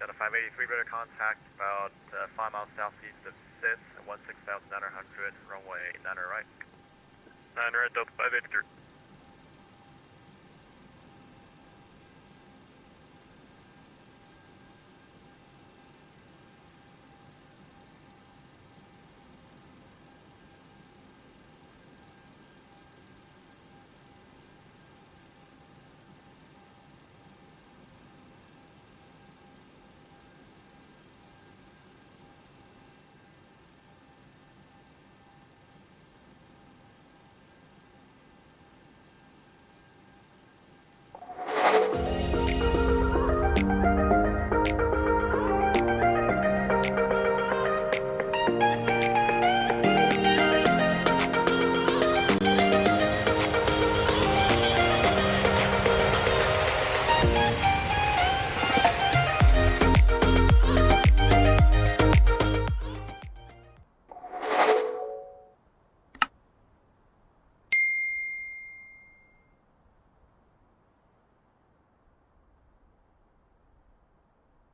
Delta 583, better contact about 5 miles southeast of Sith, 16,900, runway 9 right. 9 right, Delta 583.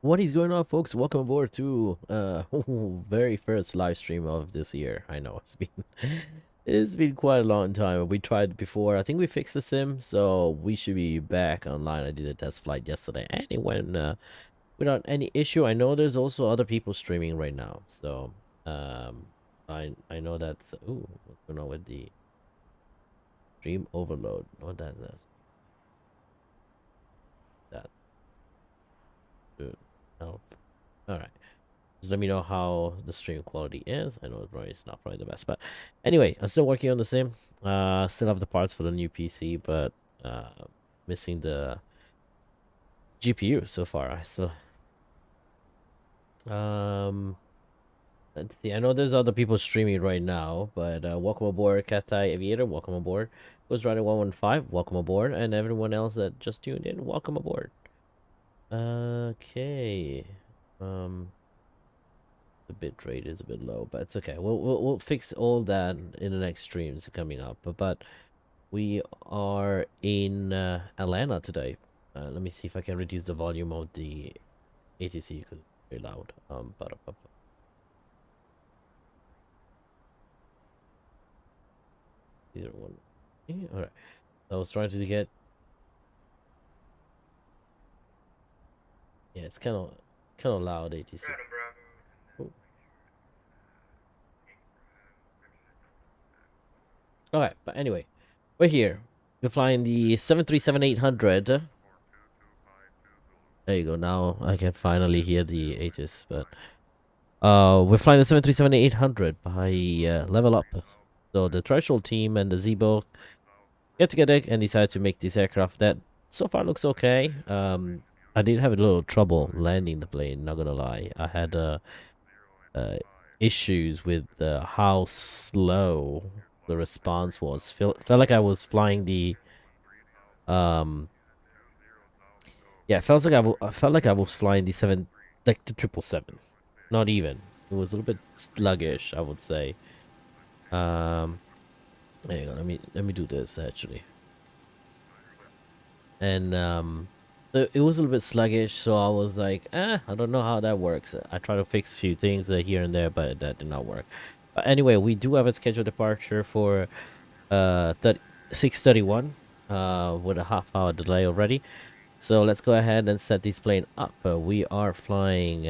What is going on, folks? Welcome aboard to very first live stream of this year. I know it's been quite a long time. We tried before. I think we fixed the sim, so we should be back online. I did a test flight yesterday, and it went without any issue. I know there's also other people streaming right now, so I know that. Ooh, what's going on with the stream overload? What that's that. Dude, help. All right. Just let me know how the stream quality is. I know it's not probably the best, but anyway, I'm still working on the sim. Still have the parts for the new PC, but missing the GPU so far. I still let's see. I know there's other people streaming right now, but welcome aboard, Katai Aviator. Welcome aboard. Ghost Rider 115. Welcome aboard, and everyone else that just tuned in. Welcome aboard. Okay. The bit rate is a bit low, but it's okay. We'll fix all that in the next streams coming up. But we are in Atlanta today. Let me see if I can reduce the volume of the ATC because it's very loud. These are one. Yeah, all right. I was trying to get. Yeah, it's kind of loud ATC. Okay, but anyway, we're here. We're flying the 737-800. There you go. Now I can finally hear the ATIS, but we're flying the 737-800 by LevelUP. So the Threshold team and the Zebo get together and decide to make this aircraft that so far looks okay. I did have a little trouble landing the plane, not gonna lie. I had issues with how slow the response was. Felt like I was flying the yeah, it felt like I felt like I was flying the 777. Not even. It was a little bit sluggish, I would say. Hang on, let me do this actually. And it was a little bit sluggish, so I was like, I don't know how that works. I tried to fix a few things here and there, but that did not work. But anyway, we do have a scheduled departure for 6:31 with a half-hour delay already. So let's go ahead and set this plane up. We are flying.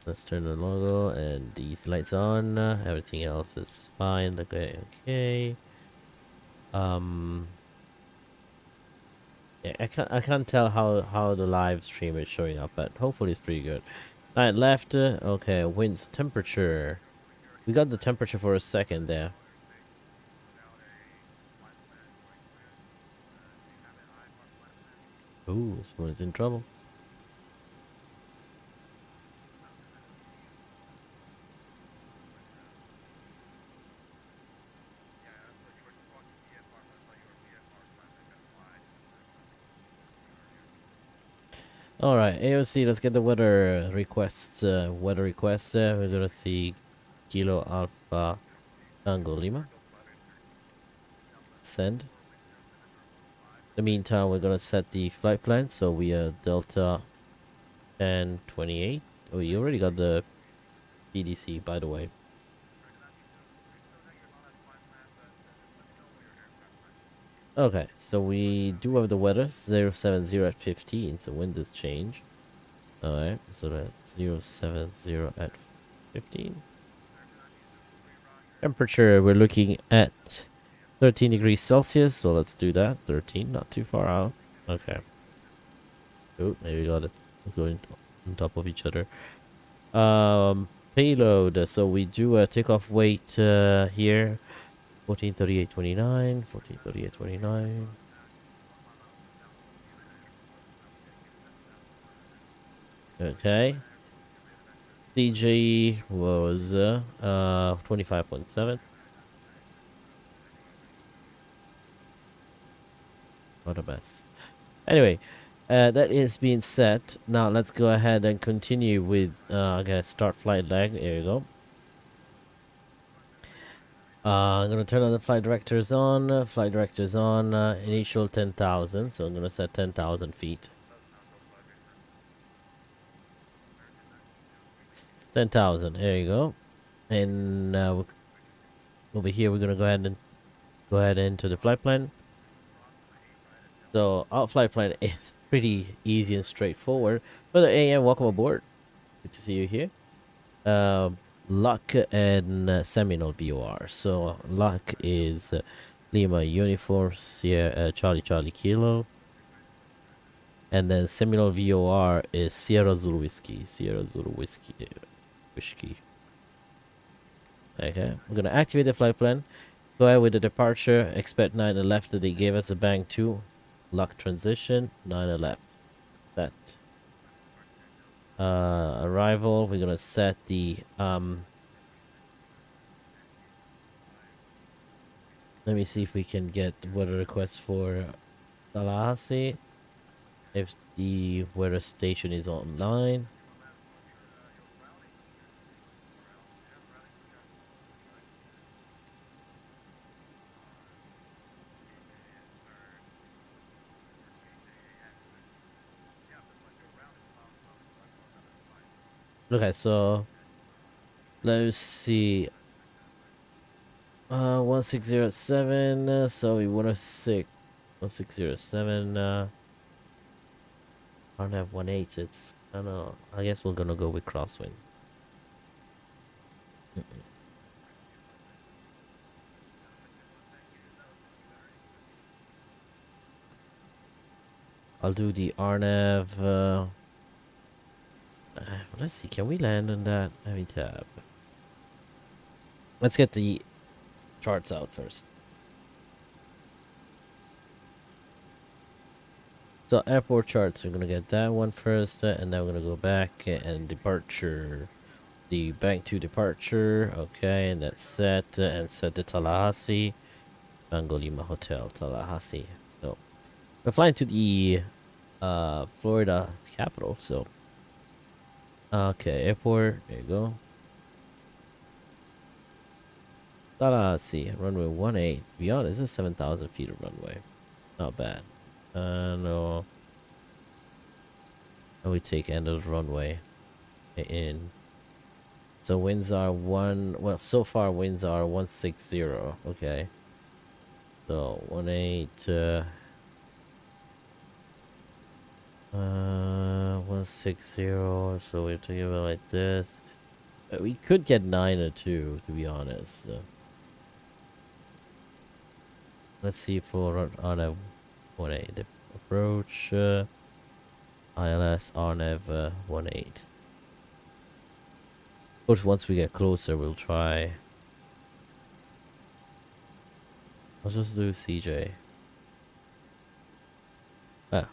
Let's turn the logo and these lights on. Everything else is fine. Okay, okay. Yeah, I can't tell how the live stream is showing up, but hopefully it's pretty good. Night left. Okay, winds temperature. We got the temperature for a second there. Ooh, someone's in trouble. All right, AOC. Let's get the weather requests. Weather requests. We're gonna see Kilo Alpha Tango Lima. Send. In the meantime, we're gonna set the flight plan. So we are Delta 1028. Oh, you already got the PDC, by the way. Okay, so we do have the weather 070 at 15, so wind does change. Alright, so that's 070 at 15. Temperature, we're looking at 13 degrees Celsius, so let's do that. 13, not too far out. Okay. Oh, there we got it going on top of each other. Payload, so we do a takeoff weight here. 1438.29, 1438.29. Okay. CG was 25.7. Not a mess. Anyway, that is being set. Now let's go ahead and continue with I gotta start flight leg. There you go. I'm gonna turn on the flight directors on. Flight directors on. Initial 10,000. So I'm gonna set 10,000 feet. 10,000. There you go. And over here we're gonna go ahead into the flight plan. So our flight plan is pretty easy and straightforward. Brother AM, welcome aboard. Good to see you here. Luck and Seminole VOR. So Luck is Lima Uniform, Sierra, Charlie Charlie Kilo. And then Seminole VOR is Sierra Zulu Whiskey. Sierra Zulu Whiskey. Okay, we're gonna activate the flight plan. Go ahead with the departure. Expect 9 to left. They gave us a bang 2. Luck transition. 9 to left. Set. Arrival. We're gonna set the let me see if we can get weather requests for Tallahassee. If the weather station is online. Okay, so let's see. 1607. So we want to 1607. I don't have 18. It's I don't know. I guess we're gonna go with crosswind. I'll do the RNAV. Let's see. Can we land on that? Heavy tab. Let's get the charts out first. So airport charts, we're gonna get that one first, and then we're gonna go back and departure. The bank to departure, okay, and that's set, and set to Tallahassee. Bangolima Hotel, Tallahassee. So we're flying to the Florida capital, so okay, airport, there you go. Tallahassee, runway 18. To be honest, this is 7,000 feet of runway. Not bad. No. And we take end of runway in. So winds are well, so far winds are 160. Okay. So 18. 160. So we have to give it like this. We could get 9 or 2, to be honest. Let's see for on a 18 approach. ILS RNAV 18. Of course, once we get closer, we'll try. I'll just do CJ.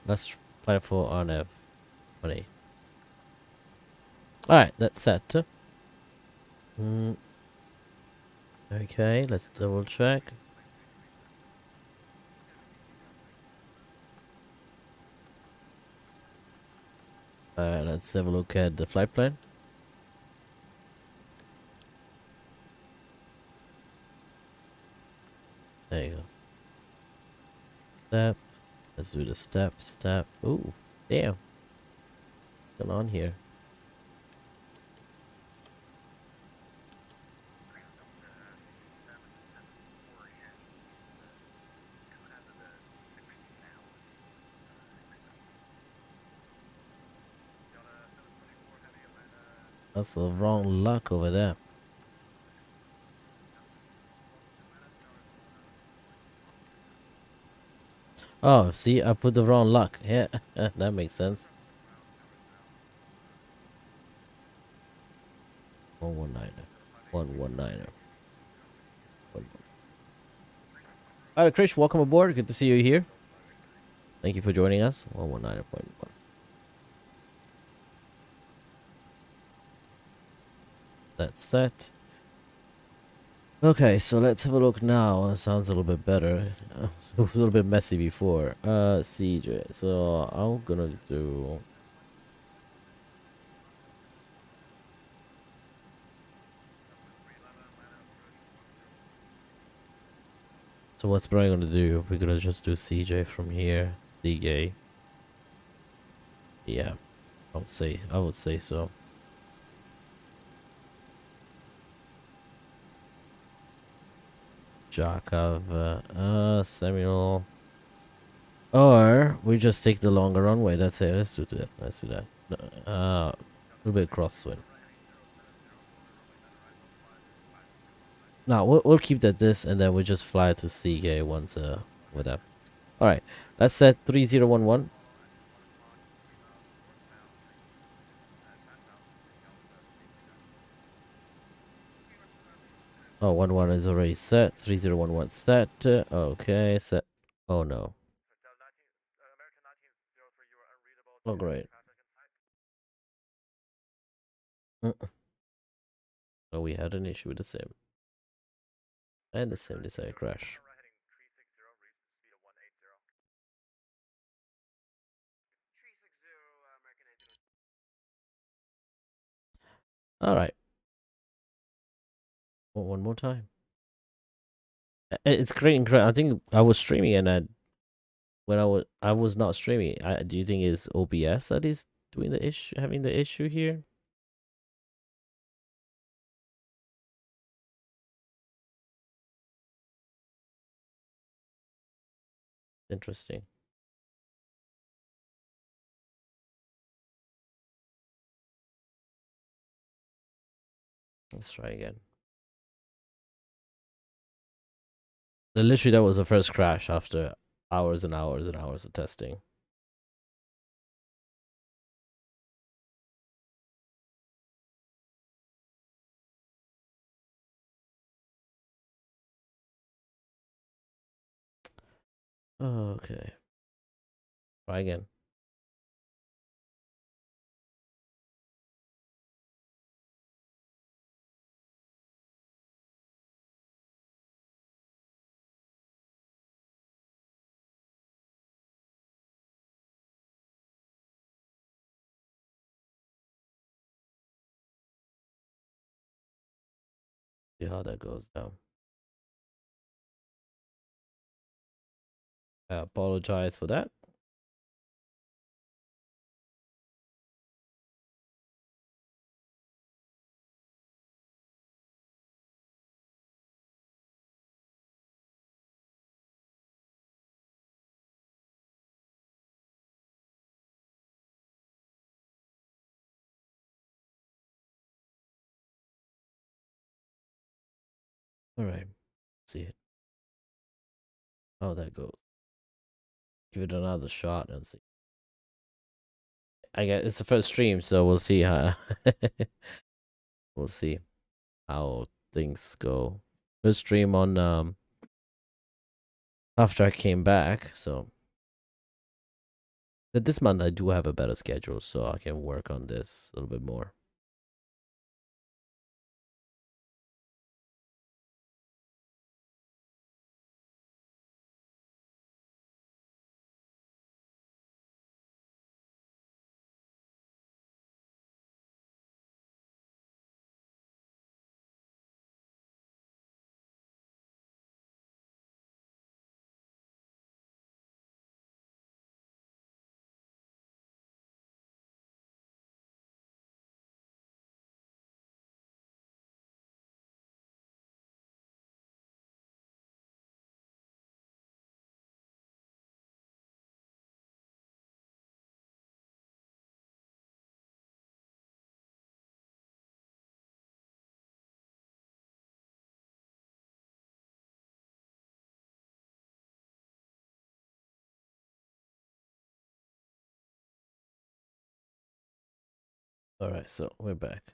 Let's plan for RNAV 18. Alright, that's set. Okay, let's double check. Alright, let's have a look at the flight plan. There you go. Step. Let's do the step. Ooh, damn. What's going on here? That's the wrong luck over there. Oh, see, I put the wrong luck. Yeah, that makes sense. 119er. 119er. Alright, Krish, welcome aboard. Good to see you here. Thank you for joining us. 119.1. That's set. Okay, so let's have a look now. It sounds a little bit better. It was a little bit messy before. CJ. So I'm gonna do. So what's Brian gonna do? We're gonna just do CJ from here. CJ. Yeah, I would say so. Jakov, Samuel. Or we just take the longer runway. That's it. Let's do that. Let's do that. A little bit crosswind. No, we'll keep that this, and then we just fly to CK once with that. All right, let's set 3011. Oh, 11 is already set. 3011 set. Okay, set. Oh no. Oh great. So we had an issue with the sim, and the sim decided to crash. All right. One more time. It's great. I think I was streaming, and when I was not streaming. Do you think it's OBS that is doing the issue, having the issue here? Interesting. Let's try again. Literally, that was the first crash after hours and hours and hours of testing. Okay. Try again. See how that goes down. I apologize for that. All right. See it. How that goes. Give it another shot and see. I guess it's the first stream, so we'll see how we'll see how things go. First stream on after I came back, so but this month I do have a better schedule, so I can work on this a little bit more. All right, so we're back.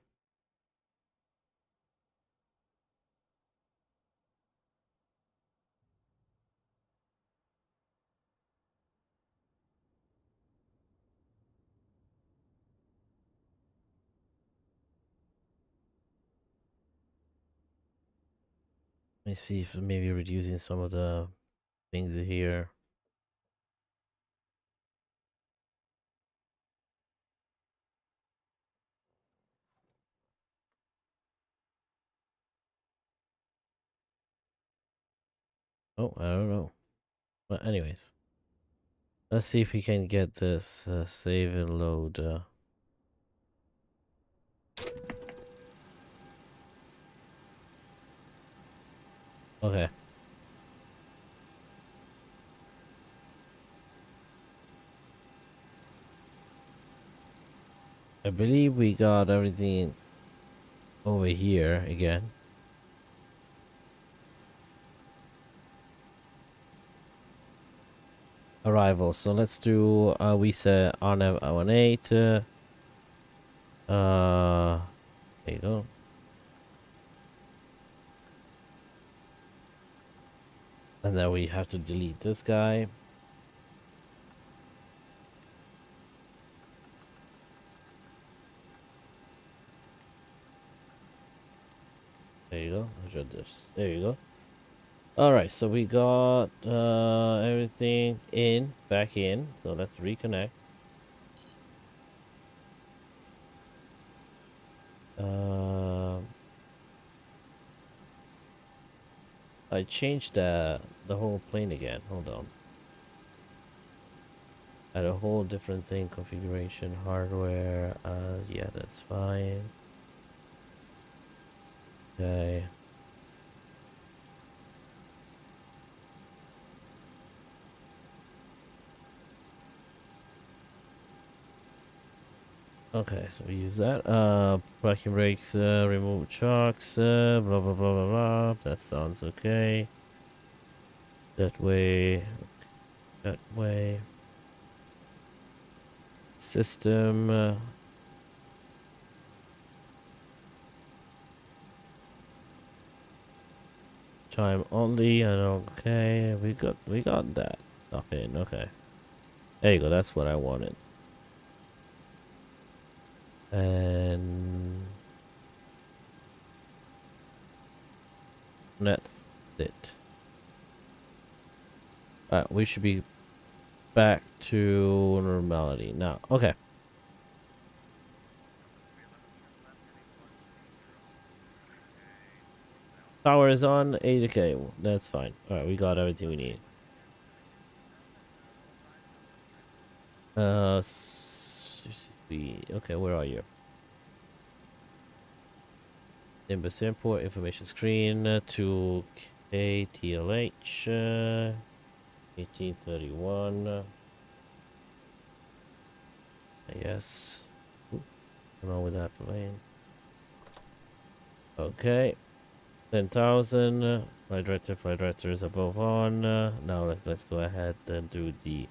Let me see if maybe reducing some of the things here. Oh, I don't know. But anyways, let's see if we can get this save and load. Okay. I believe we got everything over here again. Arrival. So let's do we said RNAV 18. There you go. And then we have to delete this guy. There you go. There you go. All right, so we got everything back in. So let's reconnect. I changed the whole plane again. Hold on. Add a whole different thing. Configuration, hardware. Yeah, that's fine. Okay. Okay, so we use that. Parking brakes, remove shocks, blah blah blah blah blah. That sounds okay. That way. That way. System. Chime only and okay. We got that stuff in. Okay. There you go. That's what I wanted. And that's it. We should be back to normality now. Okay. Power is on. 8K. That's fine. All right, we got everything we need. Okay, where are you? Nimbus Airport information screen to TLH 1831. Yes. What's wrong with that plane? Okay. 10,000. Flight director is above on. Now let's go ahead and do the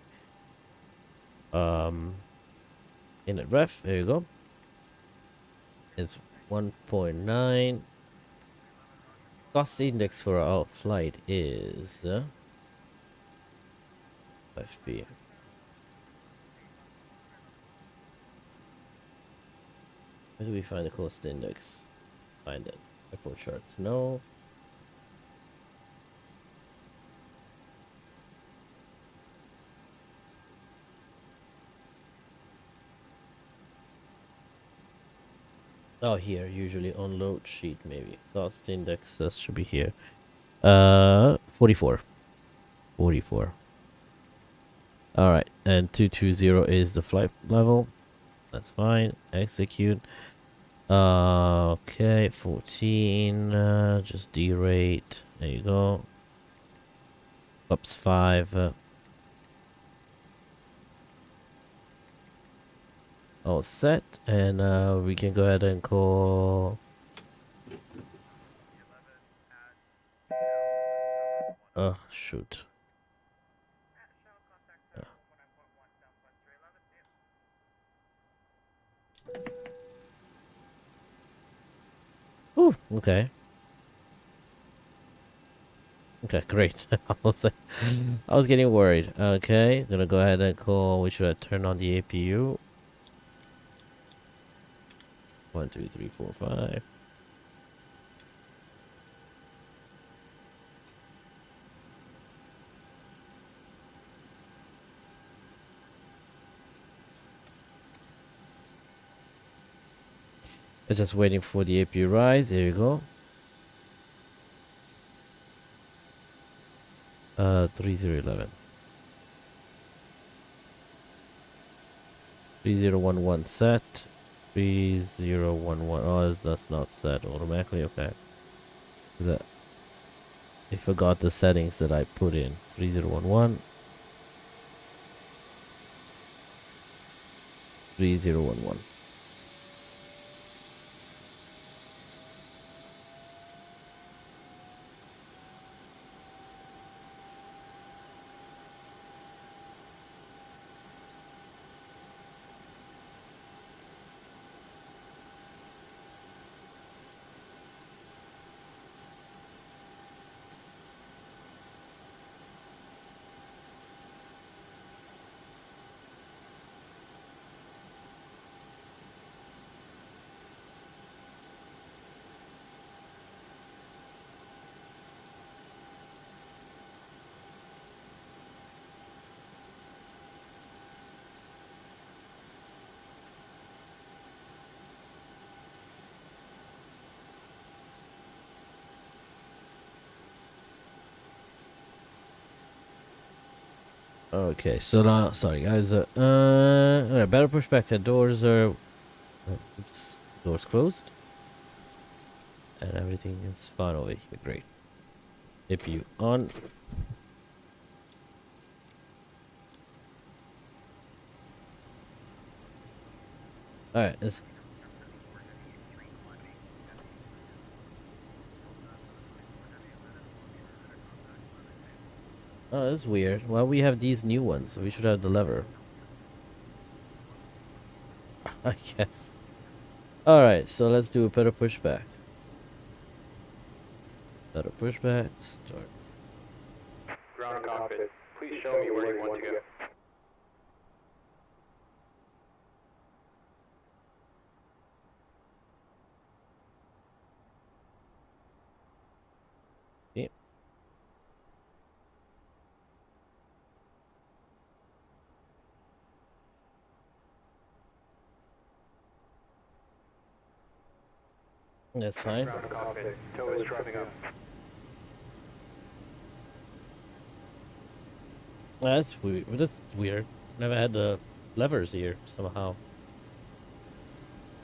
inlet ref. There you go. It's 1.9. Cost index for our flight is 5p. Where do we find the cost index? Find it. Airport charts. No. Oh, here. Usually on load sheet, maybe. Cost index should be here. 44. 44. All right, and 220 is the flight level. That's fine. Execute. Okay, 14. Just derate. There you go. Ups 5. All set, and we can go ahead and call. Oh shoot. Whew, okay. Okay, great. I was getting worried. Okay, gonna go ahead and call. We should turn on the APU. 1, 2, 3, 4, 5. We're just waiting for the APU rise. There you go. 3011. 3011 set. 3011. Oh, that's not set automatically. Okay. Is that? I forgot the settings that I put in. 3011. 3011. Okay, so now, sorry guys. Alright, better push back. Doors are, oops, doors closed, and everything is fine over here. Great. APU on. Alright, let's. Oh, that's weird. Well, we have these new ones, so we should have the lever. I guess. Alright, so let's do a better pushback. Better pushback. Start. Ground cockpit, please show me where you want to go. Yep. That's fine. Ground cockpit, tow is driving up. That's weird. That's weird. Never had the levers here somehow.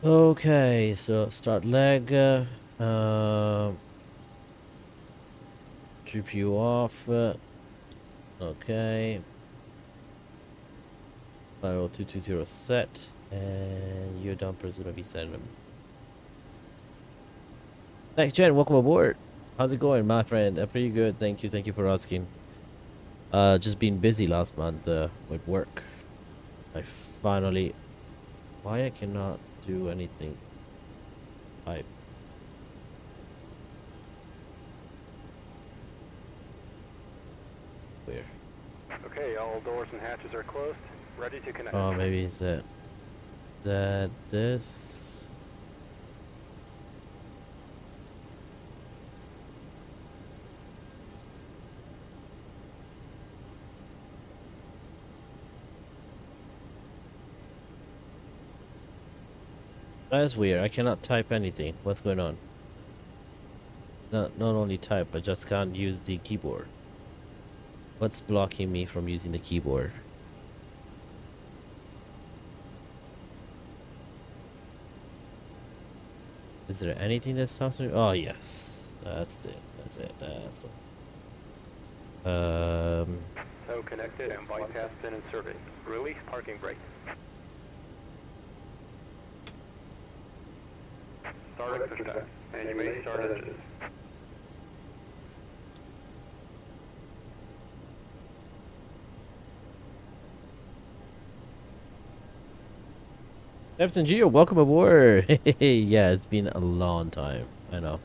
Okay, so start leg. GPU off. Okay. 50220 set, and your dumper's gonna be set. Thanks, Jen. Welcome aboard. How's it going, my friend? Pretty good. Thank you. Thank you for asking. Just been busy last month with work. I finally. Why I cannot do anything? Weird. Okay, all doors and hatches are closed. Ready to connect. Oh, maybe it's that this. That's weird. I cannot type anything. What's going on? Not only type, I just can't use the keyboard. What's blocking me from using the keyboard? Is there anything that stops me? Oh yes, that's it. That's it. That's it. So connected and bypass pin inserted. Release parking brake. Starting pushback, and you may start engines. Captain Geo, welcome aboard. Yeah, it's been a long time. I know.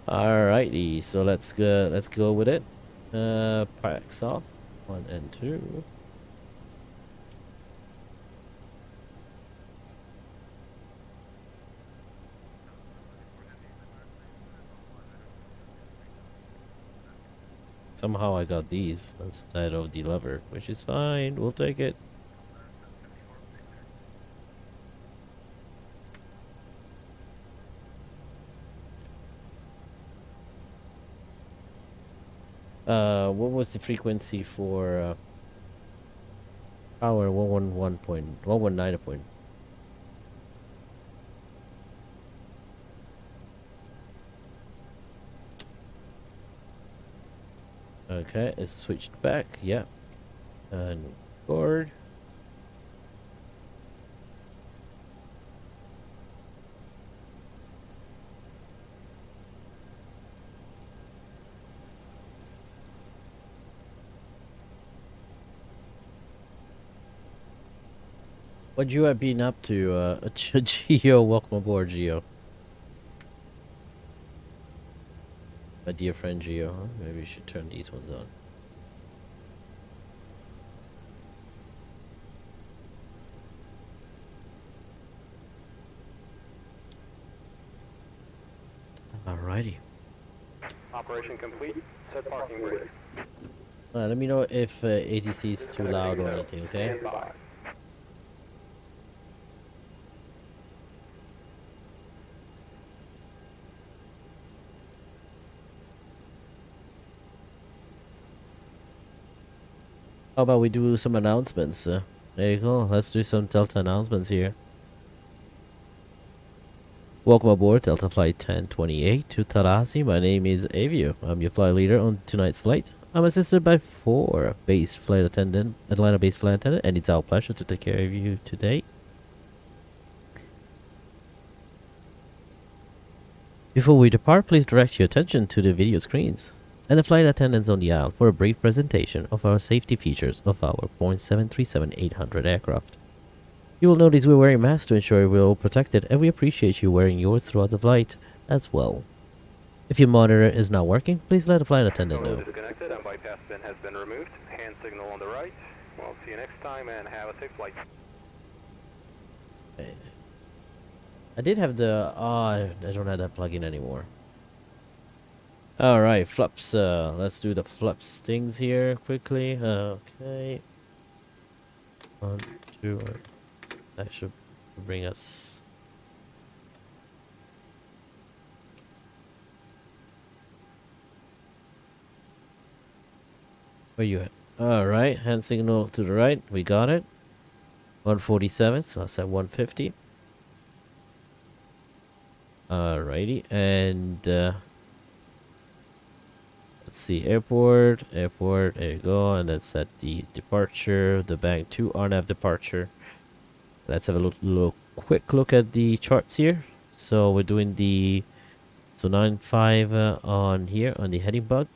Alrighty, so let's go with it. Packs off 1 and 2. Somehow I got these instead of the lever, which is fine. We'll take it. What was the frequency for power 119 point? Okay, it's switched back. Yeah, and record. What you have been up to, Geo? Welcome aboard, Geo. My dear friend Geo, huh? Maybe we should turn these ones on. Alrighty. Operation complete. Set parking brake. Let me know if ATC is too loud or anything, okay? Stand by. How about we do some announcements? There you go. Let's do some Delta announcements here. Welcome aboard Delta Flight 1028 to Tallahassee. My name is Avio. I'm your flight leader on tonight's flight. I'm assisted by 4 base flight attendant, Atlanta base flight attendant, and it's our pleasure to take care of you today. Before we depart, please direct your attention to the video screens and the flight attendants on the aisle for a brief presentation of our safety features of our 737-800 aircraft. You will notice we're wearing masks to ensure we're all protected, and we appreciate you wearing yours throughout the flight as well. If your monitor is not working, please let the flight attendant know. Disconnected and bypass pin has been removed. Hand signal on the right. We'll see you next time and have a safe flight. I did have the... I don't have that plug-in anymore. Alright, flaps. Let's do the flaps things here quickly. Okay. 1, 2... That should bring us... Where you at? Alright, hand signal to the right. We got it. 147, so that's at 150. Alrighty, and let's see, airport, there you go, and that's at the departure, the bank 2 RNAV departure. Let's have a quick look at the charts here. So we're doing the 9.5 on here on the heading bug.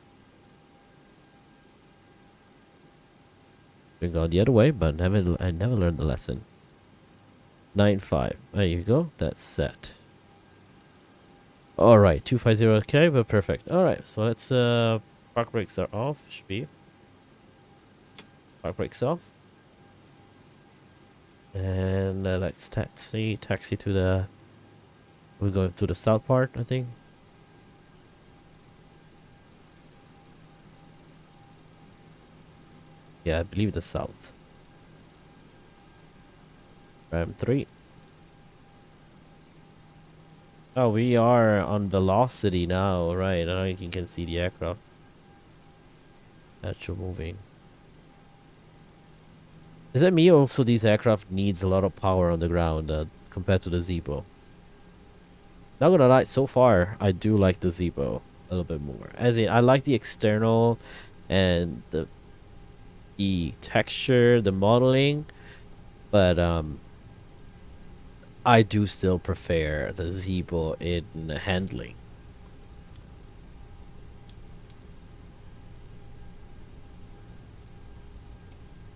We go the other way, but I never learned the lesson. 9.5. There you go. That's set. All right, 250. Okay, but perfect. All right, so let's park brakes are off. Should be park brakes off. And let's taxi to the... We're going to the south part, I think. Yeah, I believe the south. Ram 3. Oh, we are on velocity now, right? I don't know if you can see the aircraft. Actual moving. Is that me? Also, these aircraft needs a lot of power on the ground compared to the Zebo. Not gonna lie, so far I do like the Zebo a little bit more. As in, I like the external and the texture, the modeling, but I do still prefer the Zebo in handling.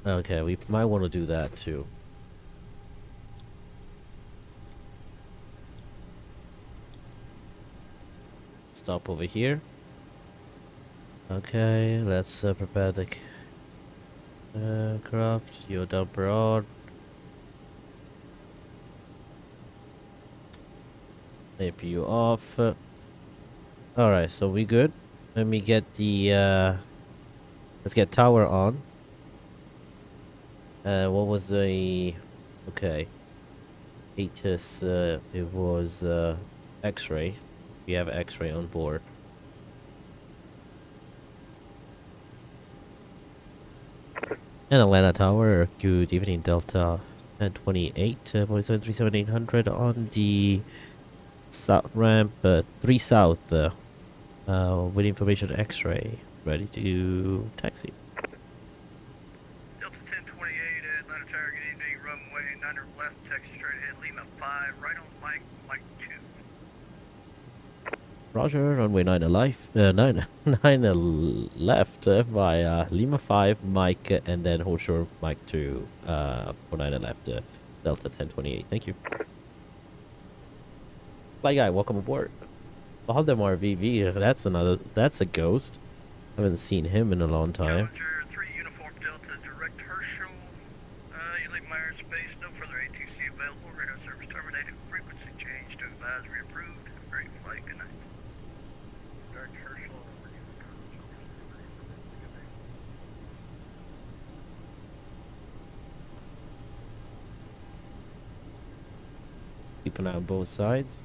Okay, we might want to do that too. stop over here. Okay, let's prepare the craft. You're down broad. APU off. Alright, so we good. Let me get the let's get tower on. What was the okay? ATIS, it was X-ray. We have X-ray on board. And Atlanta Tower, good evening, Delta 1028, B737-800 on the south ramp, 3 south, with information X-ray, ready to taxi. Delta 1028, Atlanta Tower, good evening, runway 9 left, taxi straight ahead, Lima 5, right on Mike 2. Roger, runway 9 left via Lima 5, Mike, and then hold short Mike 2 for 9 left, Delta 1028. Thank you. Fly guy, welcome aboard. Valdemar VV, that's a ghost. Haven't seen him in a long time. Challenger 3 Uniform Delta, direct Herschel. You leave my airspace, no further ATC available, radar service terminated, frequency change to advisory approved. Great flight, good night. Direct Herschel. Keep an eye on both sides.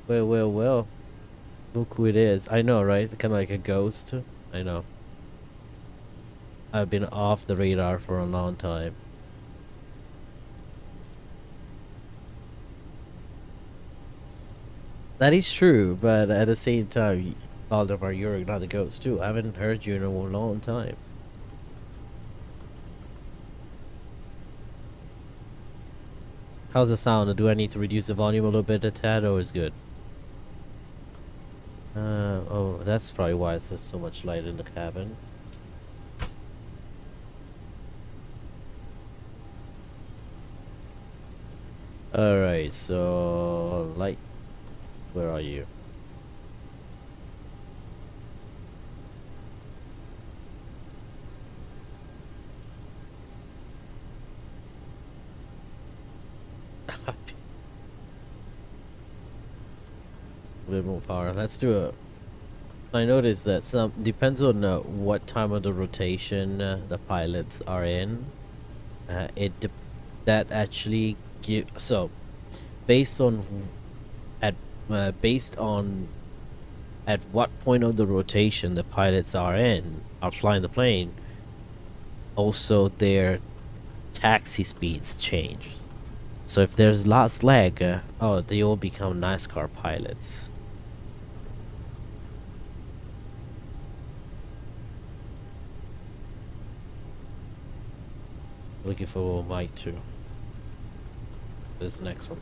Well. Look who it is. I know, right? Kind of like a ghost. I know. I've been off the radar for a long time. That is true, but at the same time, Valdemar, you're not a ghost too. I haven't heard you in a long time. How's the sound? Do I need to reduce the volume a little bit, a tad, or is good? Oh, that's probably why there's so much light in the cabin. Alright, so light, where are you? A bit more power. Let's do it. I noticed that some depends on what time of the rotation the pilots are in. That actually give so based on at what point of the rotation the pilots are flying the plane. Also, their taxi speeds change. So if there's last leg, they all become NASCAR pilots. Looking for Mike 2. This next one.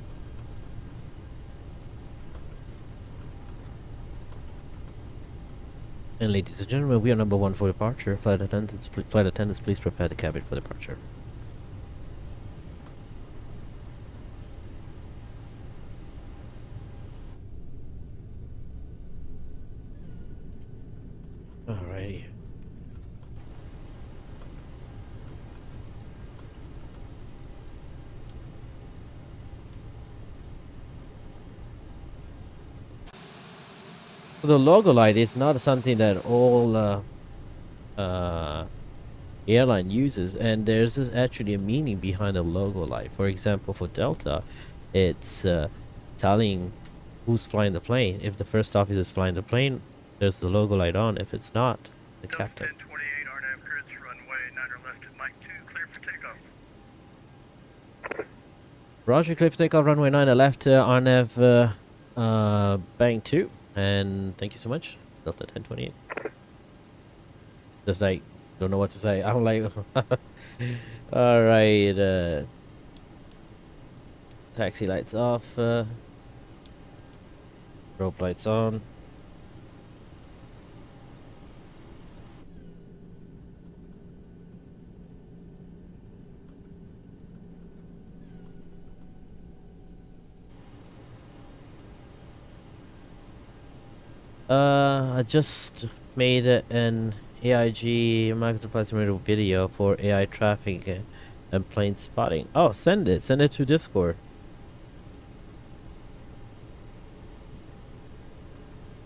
And ladies and gentlemen, we are number 1 for departure. Flight attendants, please prepare the cabin for departure. Alrighty. The logo light is not something that all airline uses, and there's actually a meaning behind the logo light. For example, for Delta, it's telling who's flying the plane. If the first officer is flying the plane, there's the logo light on. If it's not, the captain. 1028 RNAV grids, runway 9 left at Mike 2, clear for takeoff. Roger, clear for takeoff, runway 9 left, RNAV bang 2. And thank you so much, Delta 1028. Just like, don't know what to say. I'm like, alright, taxi lights off, rope lights on. I just made an AIG microplasma video for AI traffic and plane spotting. Oh, send it to Discord.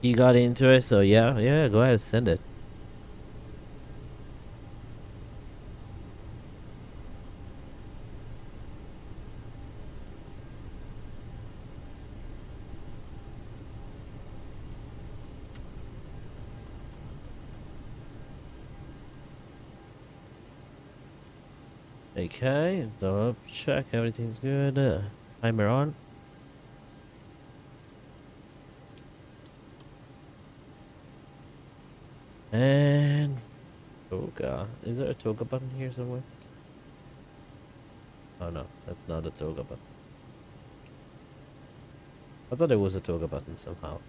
You got into it, so yeah, go ahead, send it. Okay, so check everything's good. Timer on. And toga. Is there a toga button here somewhere? Oh no, that's not a toga button. I thought there was a toga button somehow.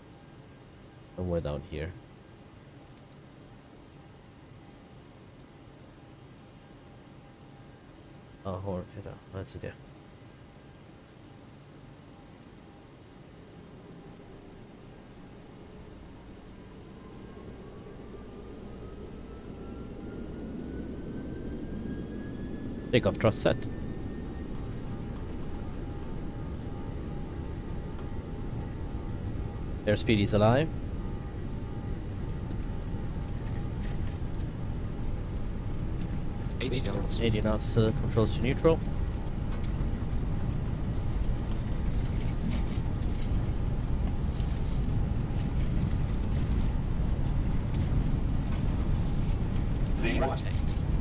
Somewhere down here. Oh, horn. That's okay. Takeoff thrust set. Airspeed is alive. 80 knots, controls to neutral.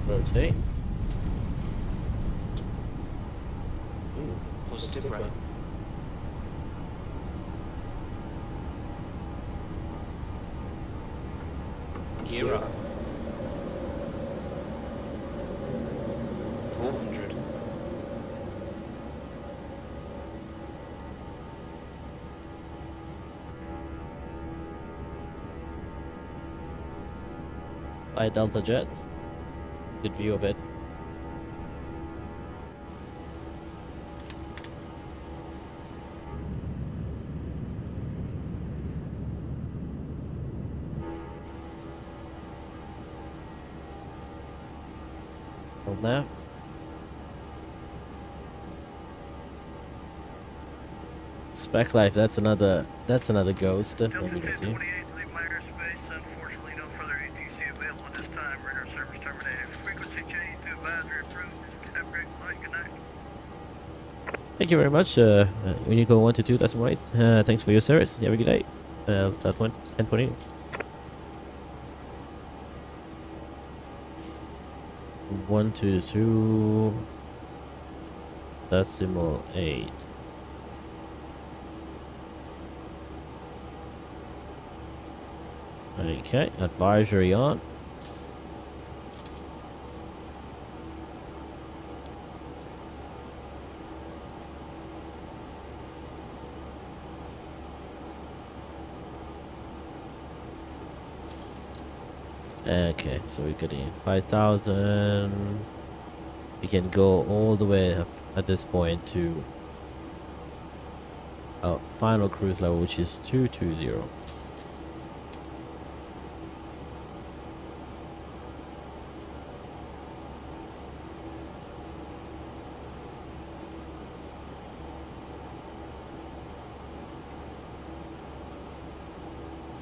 Rotate. Ooh, Positive right. Gear up. 400. By Delta jets. Good view of it. Hold that. Spec life, that's another ghost. Delta Let me just see. 1028, leave my airspace. Unfortunately, no further ATC available at this time. Radar service terminated. Frequency change to advisory approved. Have a great flight. Good night. Thank you very much, Unico 122, that's right. Thanks for your service. You have a good day. That one, 1028. 122.8. Okay, advisory on. Okay, so we're getting 5,000. We can go all the way up at this point to our final cruise level, which is 220.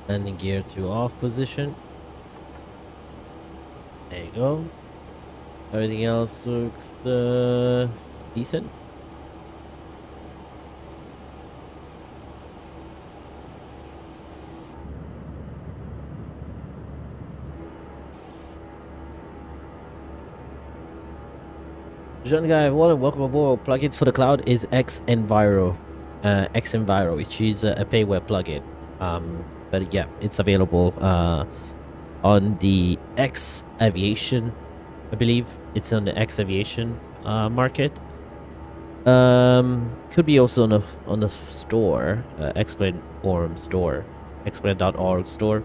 Landing gear to off position. There you go. Everything else looks decent. John Guy, welcome aboard. Plugins for the cloud is X-Enviro, which is a payware plugin. But yeah, it's available on the X Aviation, I believe. It's on the X Aviation market. Could be also on the store, Explain Forum store, explain.org store.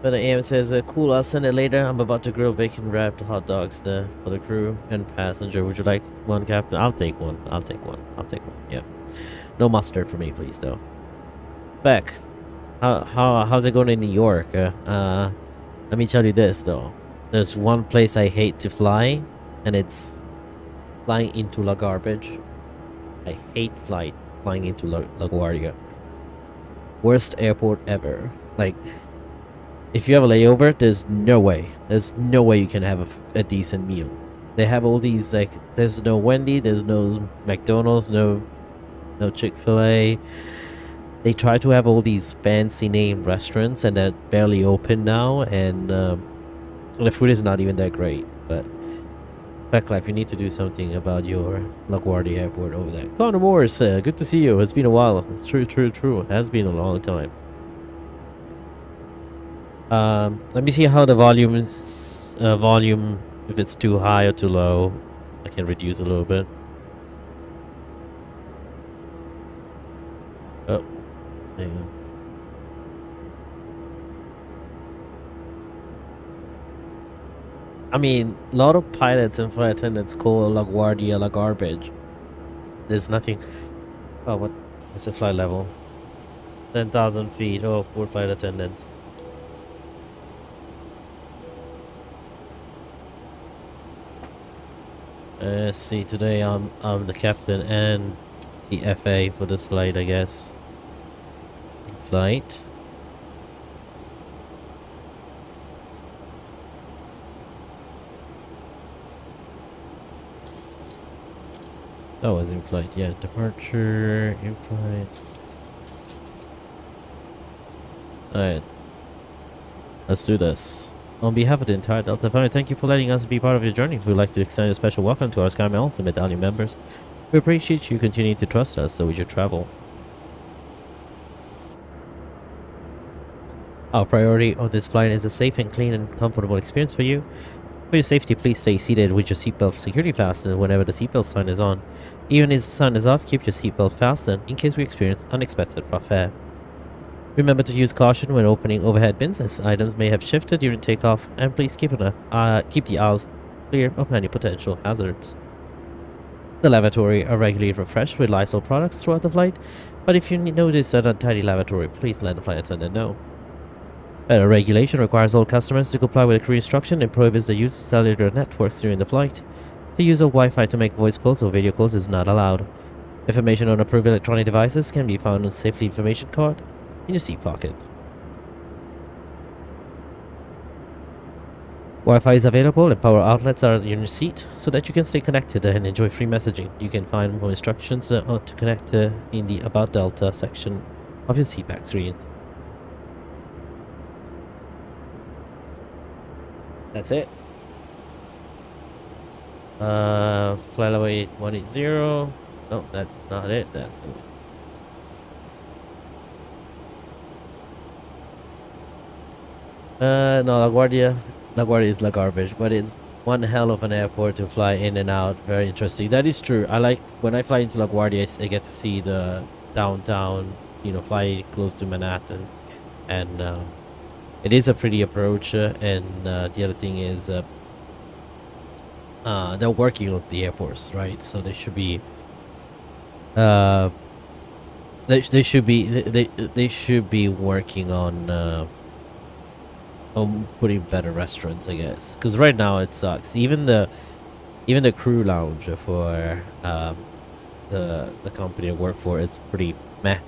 But the AM says, cool, I'll send it later. I'm about to grill bacon wrapped hot dogs for the crew and passenger. Would you like one, Captain? I'll take one. Yeah. No mustard for me, please, though. Back. How's it going in New York? Let me tell you this though. There's one place I hate to fly, and it's flying into La Garbage. I hate flying into LaGuardia. Worst airport ever. Like, if you have a layover, there's no way you can have a decent meal. They have all these, like, there's no Wendy, there's no McDonald's, no Chick-fil-A. They try to have all these fancy name restaurants, and they're barely open now, and the food is not even that great. But Backlife, you need to do something about your LaGuardia airport over there. Connor Morris, good to see you. It's been a while. It's true. It has been a long time. Let me see how the volume is. Volume, if it's too high or too low, I can reduce a little bit. Oh, hang on. I mean, a lot of pilots and flight attendants call LaGuardia La Garbage. There's nothing. Oh, what? It's the flight level. 10,000 feet. Oh, poor flight attendants. See, today I'm the captain and the FA for this flight, I guess. Flight. Oh, it's in flight. Yeah, departure, in flight. Alright. Let's do this. On behalf of the entire Delta family, thank you for letting us be part of your journey. We'd like to extend a special welcome to our Sky Miles, the Medallion members. We appreciate you continuing to trust us so we should travel. Our priority on this flight is a safe and clean and comfortable experience for you. For your safety, please stay seated with your seatbelt securely fastened whenever the seatbelt sign is on. Even if the sign is off, keep your seatbelt fastened in case we experience unexpected rough air. Remember to use caution when opening overhead bins as items may have shifted during takeoff, and please keep the aisles clear of any potential hazards. The lavatory are regularly refreshed with Lysol products throughout the flight, but if you notice an untidy lavatory, please let the flight attendant know. Federal regulation requires all customers to comply with a crew instruction and prohibits the use of cellular networks during the flight. The use of Wi-Fi to make voice calls or video calls is not allowed. Information on approved electronic devices can be found on the safety information card in your seat pocket. Wi-Fi is available and power outlets are in your seat so that you can stay connected and enjoy free messaging. You can find more instructions to connect in the About Delta section of your seat back screen. That's it. Flight level 8180. No, that's not it. That's the no, LaGuardia is La Garbage, but it's one hell of an airport to fly in and out. Very interesting. That is true. I like when I fly into LaGuardia, I get to see the downtown, you know, fly close to Manhattan, and it is a pretty approach. And the other thing is, they're working on the airports, right? So they should be, they should be working on putting better restaurants, I guess, because right now it sucks. Even the crew lounge for the company I work for, it's pretty meh.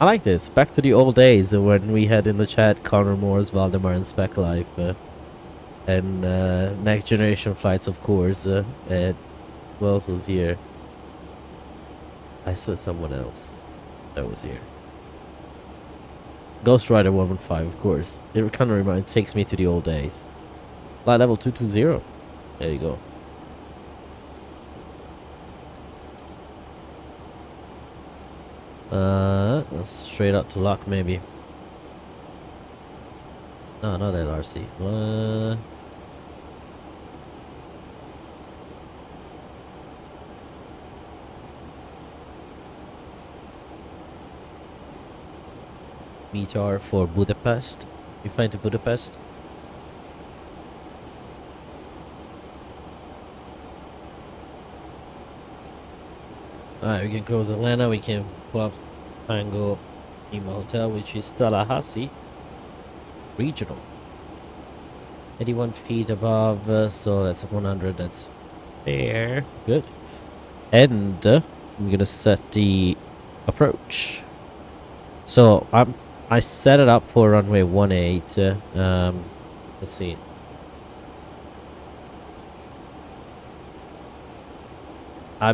I like this. Back to the old days when we had in the chat Connor Moore's, Valdemar, and Spec Life, and Next Generation Flights, of course. And who else was here? I saw someone else that was here. Ghost Rider 115, of course. It kind of takes me to the old days. Flight level 220. There you go. Straight out to lock, maybe. No, not LRC. What? Meteor for Budapest. You flying to Budapest? Alright, we can close Atlanta. We can pull up Tango Lima Hotel, which is Tallahassee Regional. 81 feet above, so that's 100. That's fair. Good. And I'm gonna set the approach. So I set it up for runway 18. Let's see.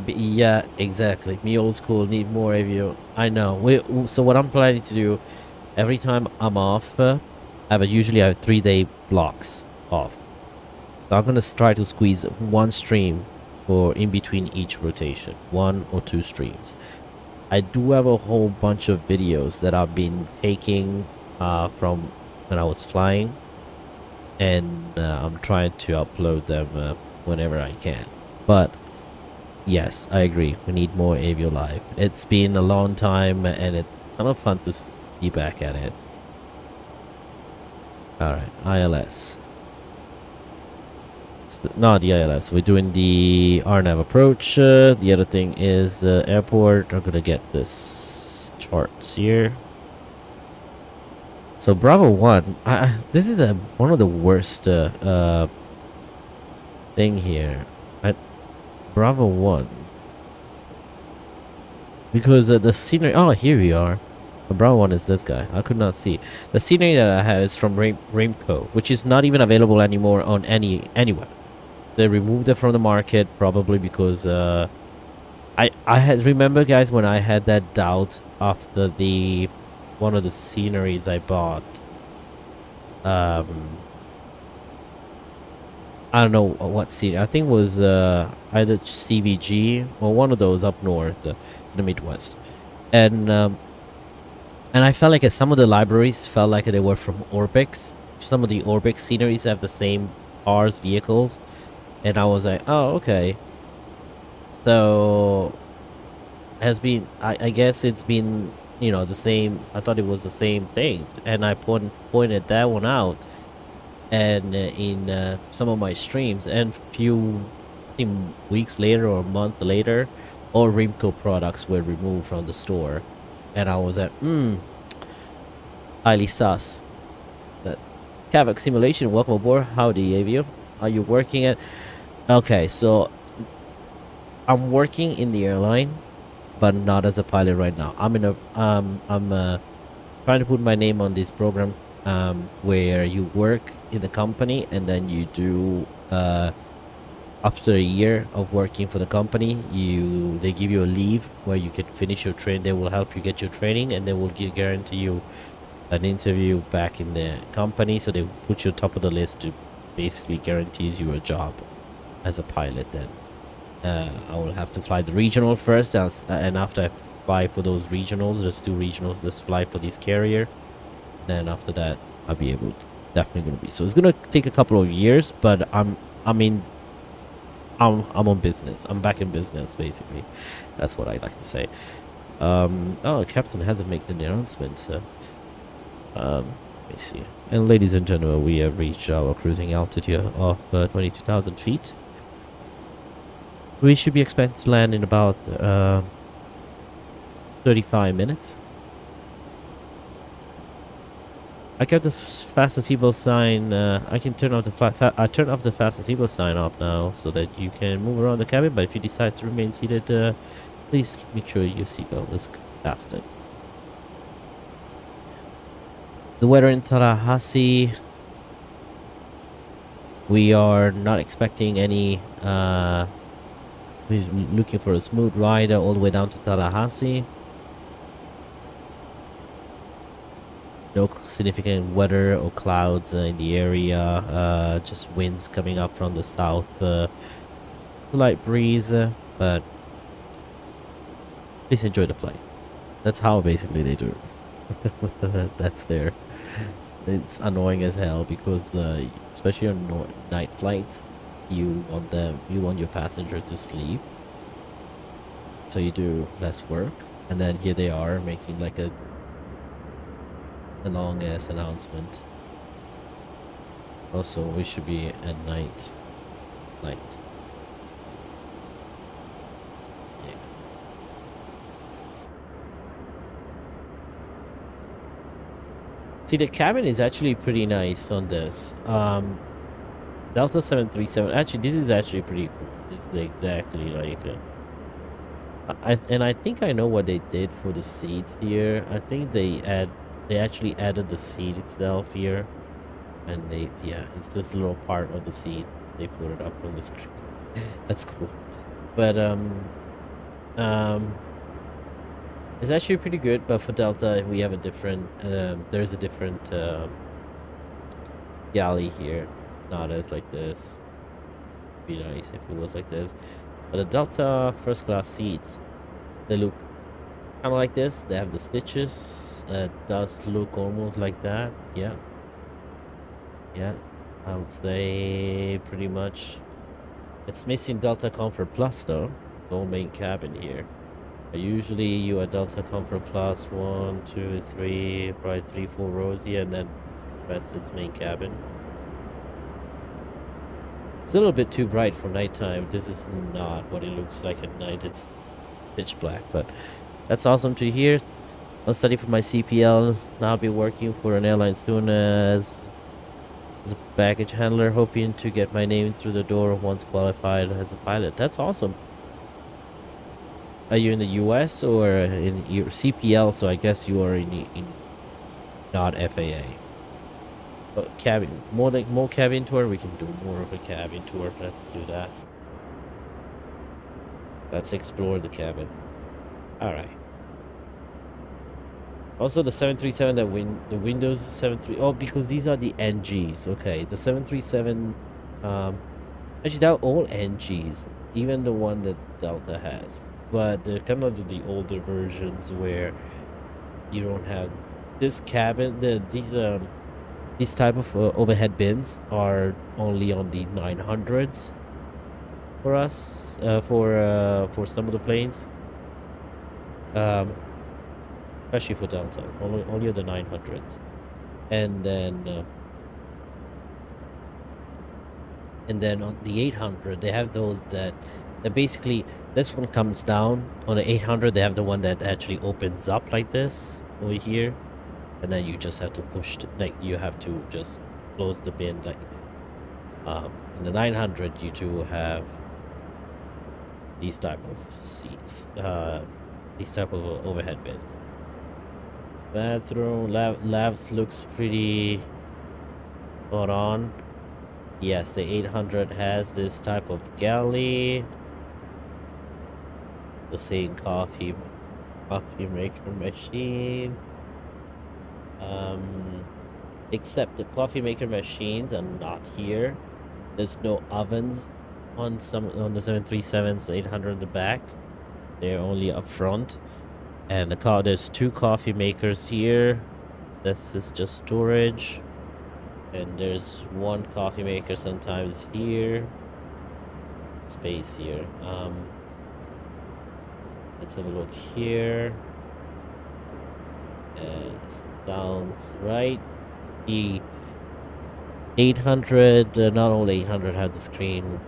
Yeah, exactly. Me old school, need more avio. I know. So what I'm planning to do, every time I'm off, usually I have 3-day blocks off. So I'm gonna try to squeeze one stream for in between each rotation, 1 or 2 streams. I do have a whole bunch of videos that I've been taking from when I was flying, and I'm trying to upload them whenever I can. But yes, I agree. We need more Avio Live. It's been a long time, and it's kind of fun to be back at it. Alright, ILS. Not the ILS. We're doing the RNAV approach. The other thing is airport. I'm gonna get this charts here. So Bravo 1. This is one of the worst thing here. Bravo 1. Because the scenery... Oh, here we are. The Bravo 1 is this guy. I could not see. The scenery that I have is from Rainco, which is not even available anymore on anywhere. They removed it from the market, probably because I had remember, guys, when I had that doubt after one of the sceneries I bought. I don't know what scene. I think it was either CVG or one of those up north in the Midwest, and I felt like some of the libraries felt like they were from Orbix. Some of the Orbix sceneries have the same cars, vehicles, and I was like, oh, okay. So has been I guess it's been, you know, the same. I thought it was the same things, and I pointed that one out. And in some of my streams, and few weeks later or a month later, all Rimco products were removed from the store, and I was at highly sus. That Cavac Simulation, welcome aboard. Howdy, Avio. Are you working at? Okay, so I'm working in the airline, but not as a pilot right now. I'm in a I'm trying to put my name on this program where you work in the company, and then you do after a year of working for the company, they give you a leave where you can finish your train. They will help you get your training, and they will guarantee you an interview back in the company. So they put you on top of the list to basically guarantees you a job as a pilot. Then I will have to fly the regional first, and after I fly for those regionals, just 2 regionals, just fly for this carrier. Then after that, I'll be able to, definitely gonna be. So it's gonna take a couple of years, but I'm on business. I'm back in business, basically. That's what I like to say. Oh, the captain hasn't made the announcement. So, let me see. And ladies and gentlemen, we have reached our cruising altitude of 22,000 feet. We should be expected to land in about 35 minutes. I kept the fastest seatbelt sign. I can turn off the turn off the fastest seatbelt sign off now, so that you can move around the cabin. But if you decide to remain seated, please make sure your seatbelt is fastened. The weather in Tallahassee. We are not expecting any. We're looking for a smooth ride all the way down to Tallahassee. No significant weather or clouds in the area. Just winds coming up from the south. Light breeze, but please enjoy the flight. That's how basically they do it. That's there. It's annoying as hell because especially on night flights, you want your passenger to sleep, so you do less work, and then here they are making like a long ass announcement. Also, we should be at night. Yeah. See, the cabin is actually pretty nice on this. Delta 737. Actually, this is actually pretty cool. It's exactly like. I think I know what they did for the seats here. I think they actually added the seat itself here, and it's this little part of the seat. They put it up on the screen. That's cool. But it's actually pretty good. But for Delta, we have a different. There's a different galley here. It's not as like this. It'd be nice if it was like this. But the Delta first class seats, they look kind of like this. They have the stitches. It does look almost like that. Yeah. Yeah. I would say pretty much. It's missing Delta Comfort Plus though. It's all main cabin here. Usually you are Delta Comfort Plus 1, 2, 3, probably 3, 4 rows here, and then rest it's main cabin. It's a little bit too bright for nighttime. This is not what it looks like at night. It's pitch black, but that's awesome to hear. I'll study for my CPL. Now I'll be working for an airline soon as a baggage handler, hoping to get my name through the door once qualified as a pilot. That's awesome. Are you in the US or in your CPL? So I guess you are in not FAA. But cabin, more cabin tour. We can do more of a cabin tour. Let's do that. Let's explore the cabin. All right. Also, the 737 the Windows 73. Oh, because these are the NGs. Okay, the 737. Actually, they're all NGs, even the one that Delta has. But they're kind of the older versions where you don't have this cabin. These type of overhead bins are only on the 900s for us, for some of the planes. Especially for Delta, only the 900s, and then on the 800 they have those that basically this one comes down. On the 800 they have the one that actually opens up like this over here, and then you just have to push like you have to just close the bin like. In the 900 you do have these type of seats, these type of overhead bins. Bathroom labs looks pretty spot on. Yes, the 800 has this type of galley. The same coffee maker machine. Except the coffee maker machines are not here. There's no ovens on the 737s 800 in the back. They're only up front. And there's 2 coffee makers here. This is just storage. And there's 1 coffee maker sometimes here. Space here. Let's have a look here. And it sounds right. The 800, not all 800 have the screen in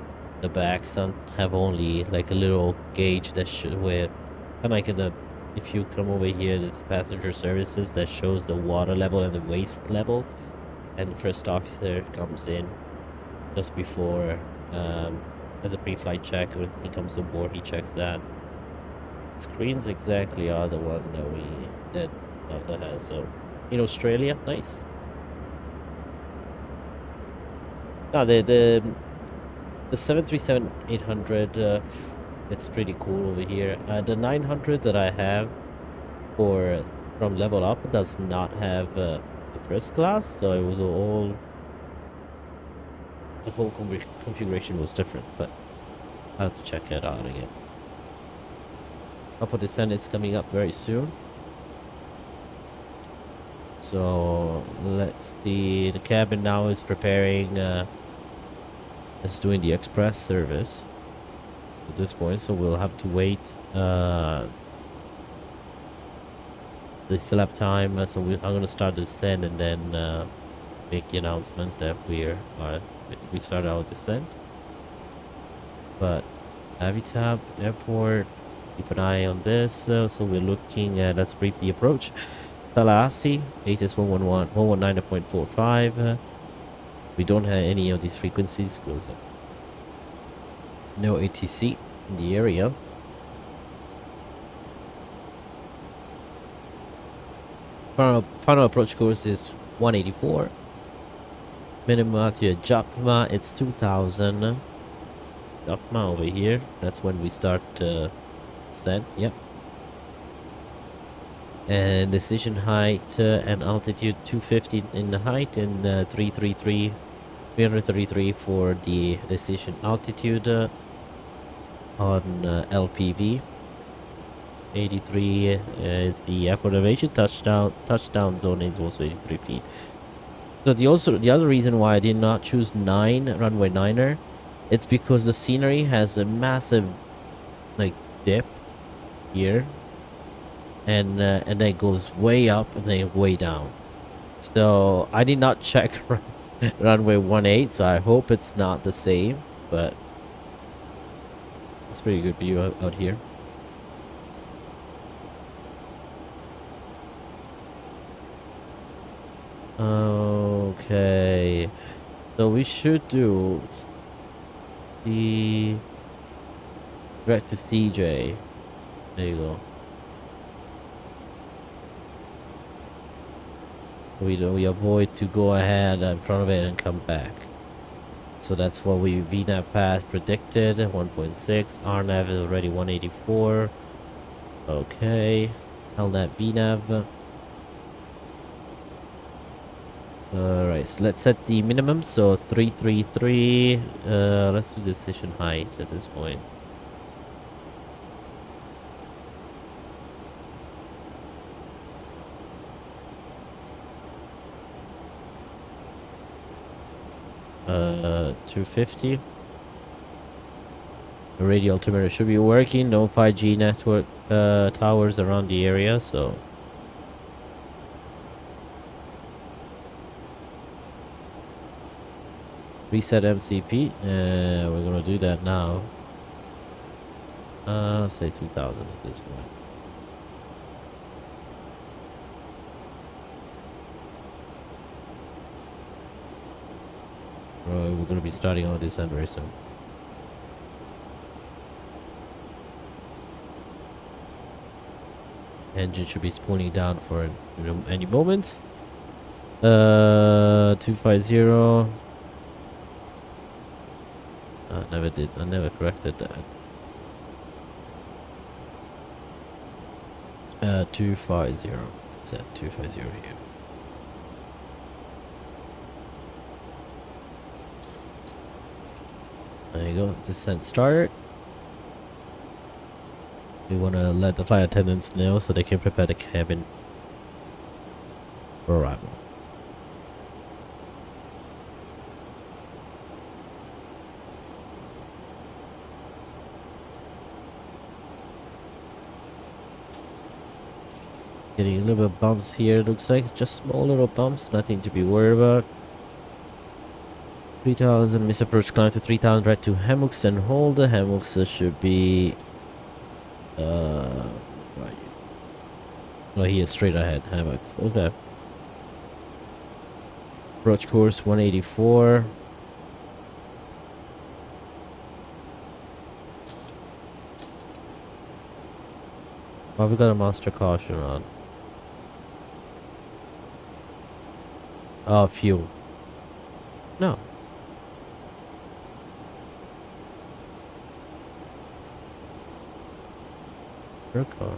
the back. Some have only like a little gauge that should where kind of like in the. If you come over here, there's passenger services that shows the water level and the waste level, and the first officer comes in just before as a pre-flight check. When he comes on board, he checks that. Screens exactly are the one that Delta has. So in Australia, nice. Now the 737-800. It's pretty cool over here. The 900 that I have from LevelUP does not have the first class, so it was all the whole configuration was different. But I have to check it out again. Upper descent is coming up very soon, so let's see. The cabin now is preparing. It's doing the express service at this point, so we'll have to wait. They still have time, so I'm gonna start the descent and then make the announcement that we started our descent. But Avitab Airport, keep an eye on this. So we're looking at, let's brief the approach. Tallahassee, ATS 119.45. We don't have any of these frequencies because no ATC in the area. Final approach course is 184. Minimum altitude Jakma, it's 2000. Jakma over here. That's when we start descent. Yep. And decision height and altitude 250 in the height and 333 for the decision altitude on LPV. 83 is the airport elevation. Touchdown zone is also 83 feet. So the other reason why I did not choose runway 9er, it's because the scenery has a massive like dip here, and then it goes way up and then way down. So I did not check runway 18, so I hope it's not the same, but it's pretty good view out here. Okay, so we should do the direct to CJ. There you go. We avoid to go ahead in front of it and come back. So that's what we VNAV path predicted. 1.6. RNAV is already 184. Okay. LNAV VNAV. Alright, so let's set the minimum. So 333. Let's do decision height at this point. Uh, 250. The radio altimeter should be working. No 5G network towers around the area, so reset MCP. We're gonna do that now. Say 2000 at this point. We're gonna be starting on this end very soon. Engine should be spooling down for any moments. 250. I never corrected that. 250. Set 250 here. There you go. Descent start. We want to let the flight attendants know so they can prepare the cabin for arrival. Getting a little bit of bumps here. Looks like just small little bumps, nothing to be worried about. 3000, misapproach climb to 3000, right to hammocks and hold. The hammocks should be right. Oh, he is straight ahead. Hammocks. Okay. Approach course 184. Oh, we got a master caution on. Oh, fuel. No. Your car.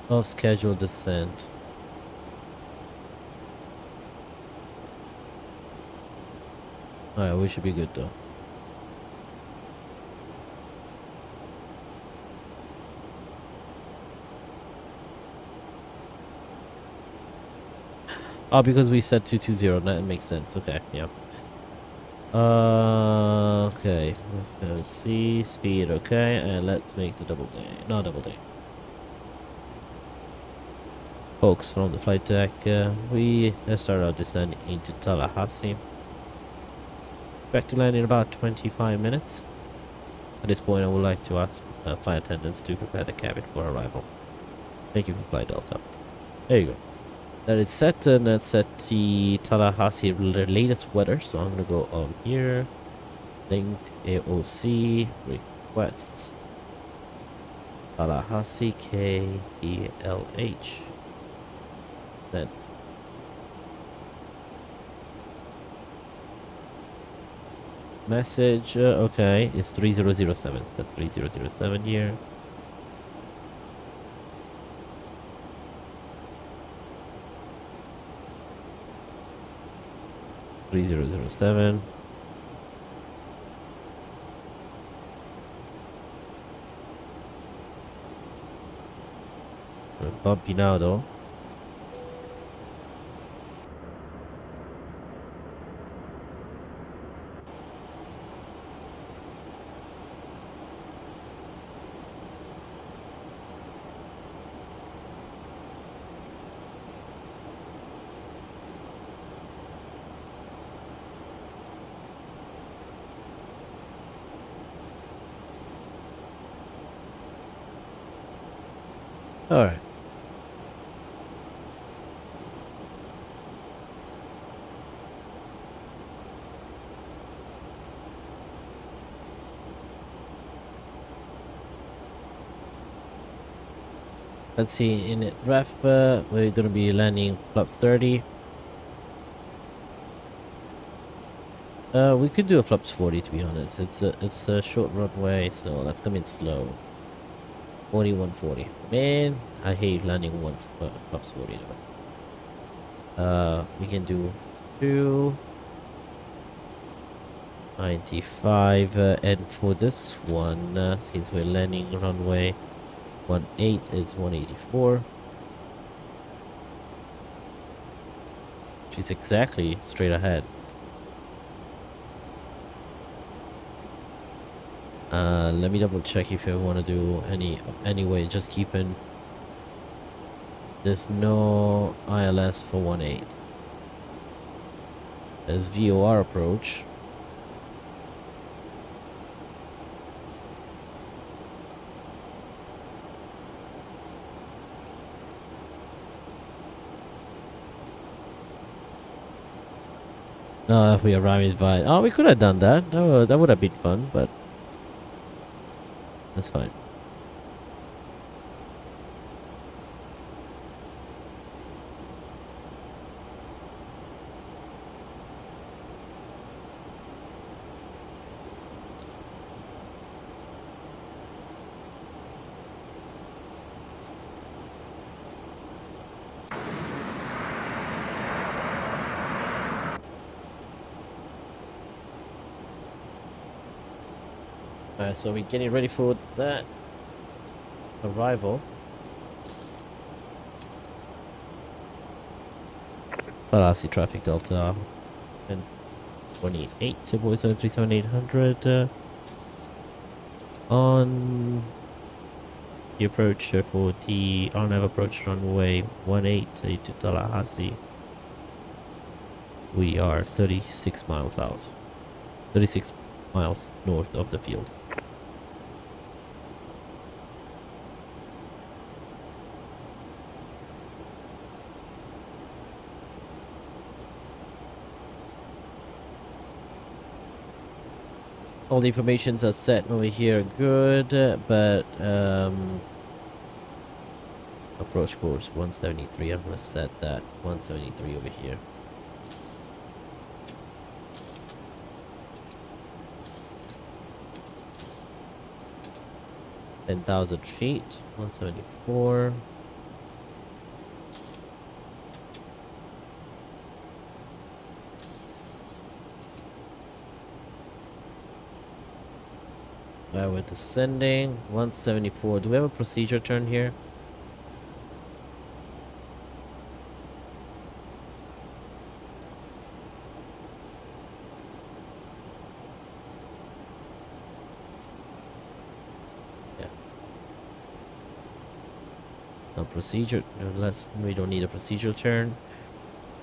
Off schedule descent. Alright, we should be good though. Oh, because we said 220, that makes sense. Okay, yeah. Okay. C speed, okay, and let's make the double day. No, double day. Folks from the flight deck, we start our descent into Tallahassee. Expect to land in about 25 minutes. At this point, I would like to ask flight attendants to prepare the cabin for arrival. Thank you for Flight Delta. There you go. That is set, and that's set the Tallahassee latest weather. So I'm gonna go on here, link AOC requests Tallahassee KTLH. Then message, okay, it's 3007. It's that 3007 here. $3007. Bumpy now though. All right. Let's see, in ref, we're gonna be landing flaps 30. We could do a flaps 40 to be honest. It's a short runway, so that's coming slow. 4140. Man, I hate landing one flaps 40 though. We can do 295, and for this one, since we're landing runway 18 is 184, which is exactly straight ahead. Let me double check if you want to do anyway. Just keeping there's no ILS for 18. There's VOR approach. No, if we arrived by... Oh, we could have done that. That would have been fun, but... that's fine. Alright, so we're getting ready for that arrival. Tallahassee traffic Delta and 28 to Boy 737-800 on the approach for the RNAV approach runway 18 to Tallahassee. We are 36 miles out, 36 miles north of the field. All the informations are set over here, good, but approach course 173. I'm gonna set that 173 over here. $10,000 feet, 174. We're descending 174. Do we have a procedure turn here? Yeah. No procedure. We don't need a procedural turn.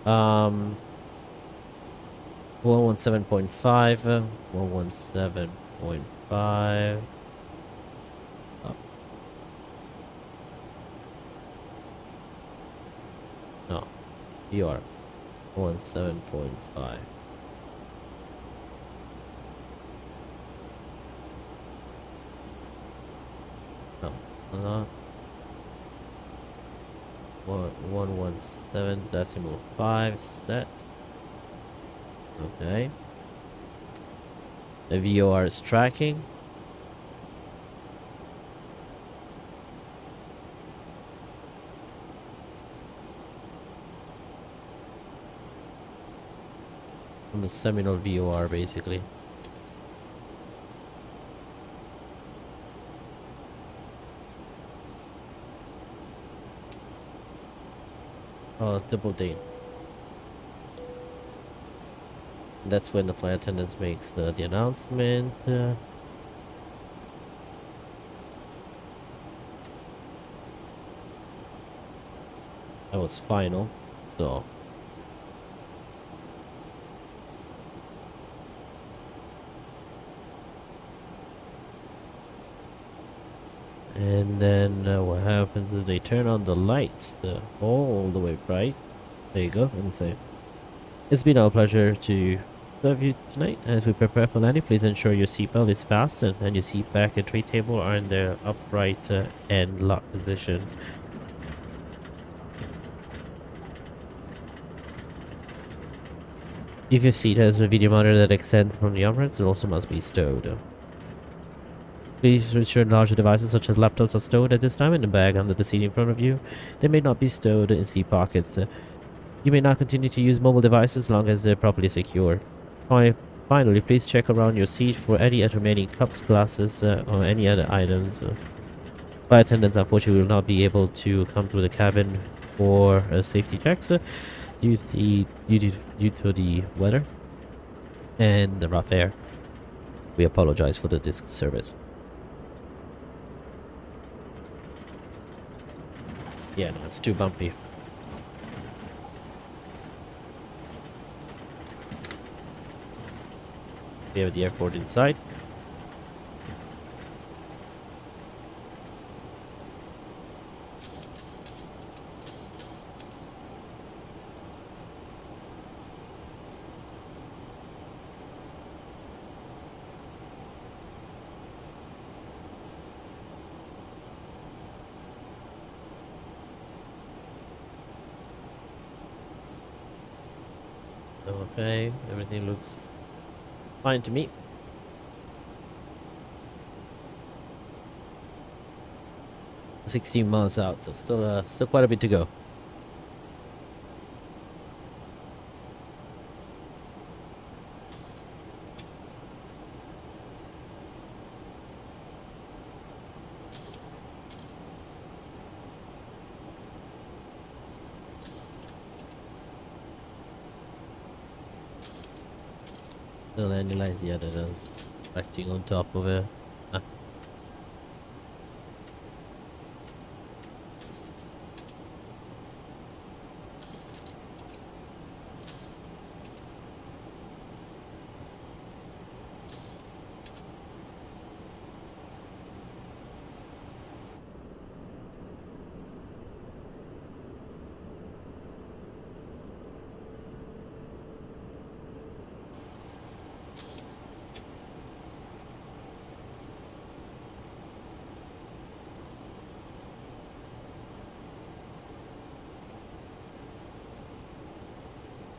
117.5. 117.5. Oh. No. You are 17.5. No, not 117.5 set. Okay. The VOR is tracking. On the Seminole VOR basically. Oh, double date. That's when the flight attendant makes the announcement. That was final, so. And then what happens is they turn on the lights all the way bright. There you go. And say, it's been our pleasure to serve you tonight. As we prepare for landing, please ensure your seatbelt is fastened and your seat back and tray table are in their upright and lock position. If your seat has a video monitor that extends from the uprights, it also must be stowed. Please ensure larger devices such as laptops are stowed at this time in the bag under the seat in front of you. They may not be stowed in seat pockets. You may not continue to use mobile devices as long as they're properly secured. Finally, please check around your seat for any remaining cups, glasses, or any other items. Flight attendants unfortunately will not be able to come through the cabin for safety checks due to the weather and the rough air. We apologize for the disservice. Yeah, no, it's too bumpy. We have the airport inside. Okay, everything looks fine to me. $16 miles out, so still quite a bit to go. The landing lights, yeah, that is acting on top of it.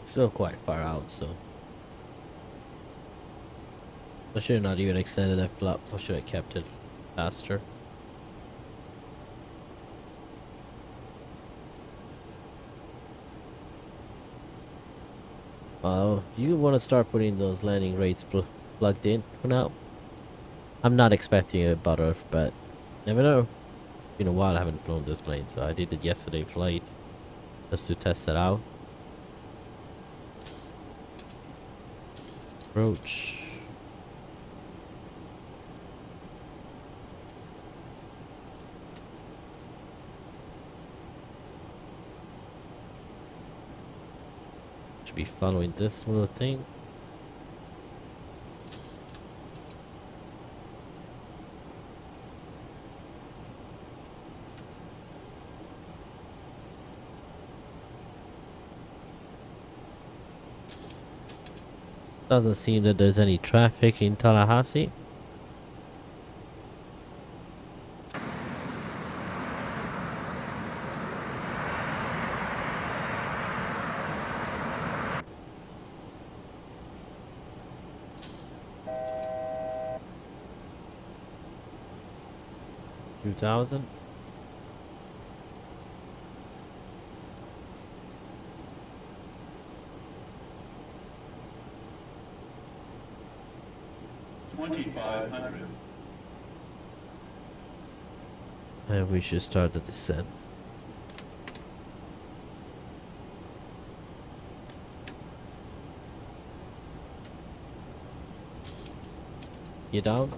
Still quite far out, so I should have not even extended that flap. I should have kept it faster. You want to start putting those landing rates plugged in for now. I'm not expecting a butter, but never know. Been a while I haven't flown this plane, so I did it yesterday flight just to test it out. Approach. Should be following this little thing. Doesn't seem that there's any traffic in Tallahassee. $2,000. $2,500. And we should start the descent. You down?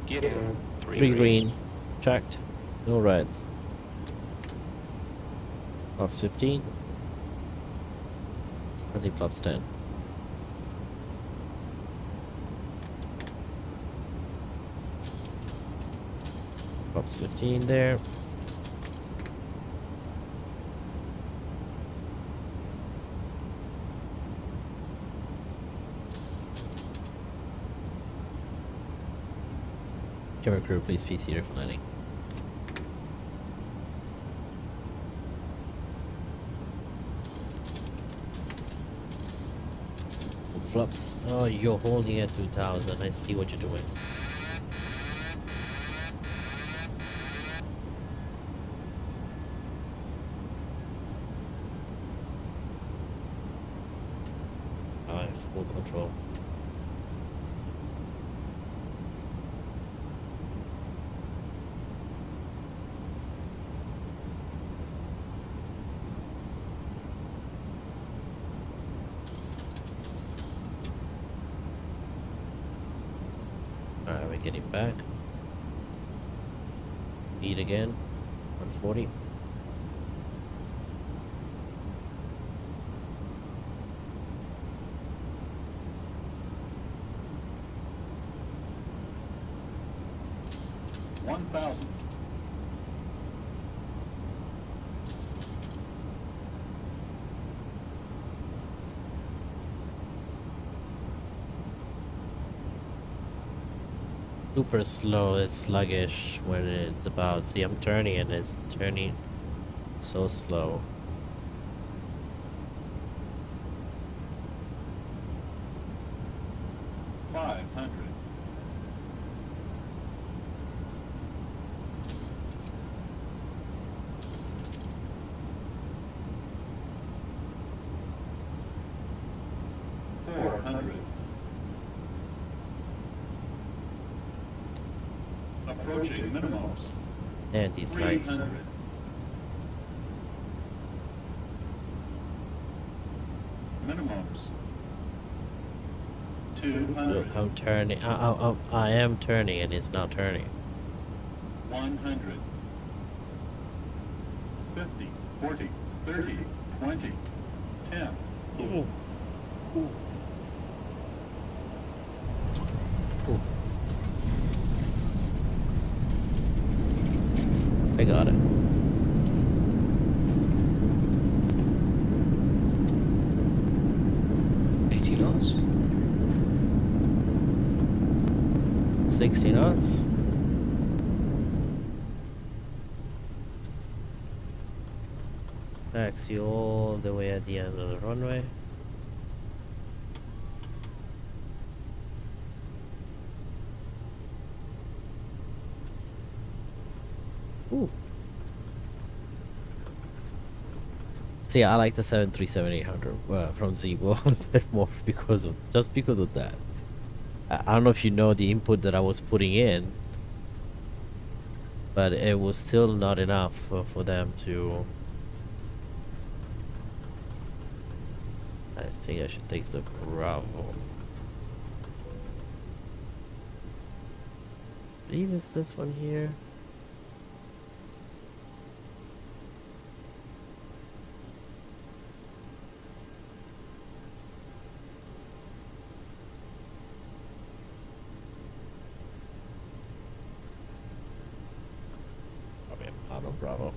Get in. Three green. Checked. No reds. Flaps 15. I think flaps 10. Flaps 15 there. Camera crew, please PC here for landing. Flaps. Oh, you're holding at 2000. I see what you're doing. I have full control. Alright, we're getting back. Speed again. 140. $1,000. Super slow, it's sluggish when it's about. See, I'm turning and it's turning so slow. $500. $400. Approaching minimums. And these lights. 300. Minimums. Look, 200. I'm turning. I am turning and it's not turning. 100. 50, 40, 30, 20, 10. Ooh. Ooh. Ooh. I got it. knots. 60 knots. Taxi all the way at the end of the runway. Ooh. See, I like the 737-800 from Zeebo a bit more because of that. I don't know if you know the input that I was putting in, but it was still not enough for them to. I think I should take the Bravo. believe it's this one here. Probably Apollo Bravo.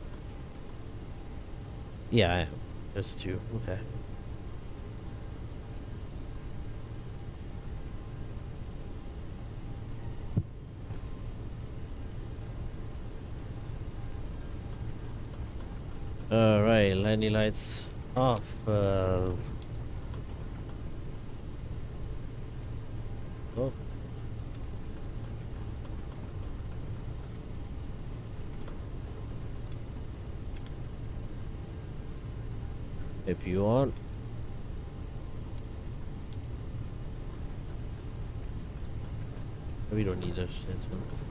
Yeah, I am. There's two. Okay. Alright, landing lights off. Oh. If you want. We don't need these ones.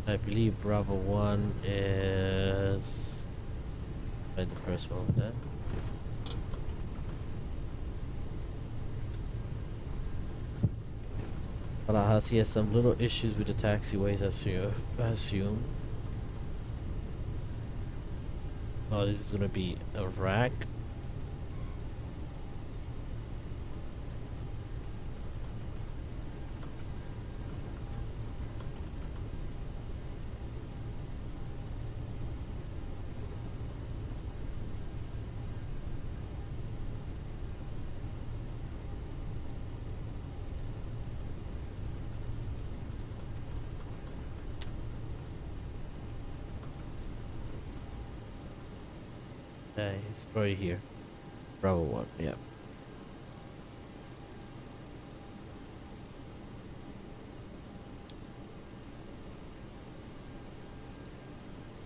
I believe Bravo 1 is right, the first one with that. Tallahassee has some little issues with the taxiways, I assume. Oh, this is gonna be a wreck. Okay, it's probably here. Bravo 1, yeah.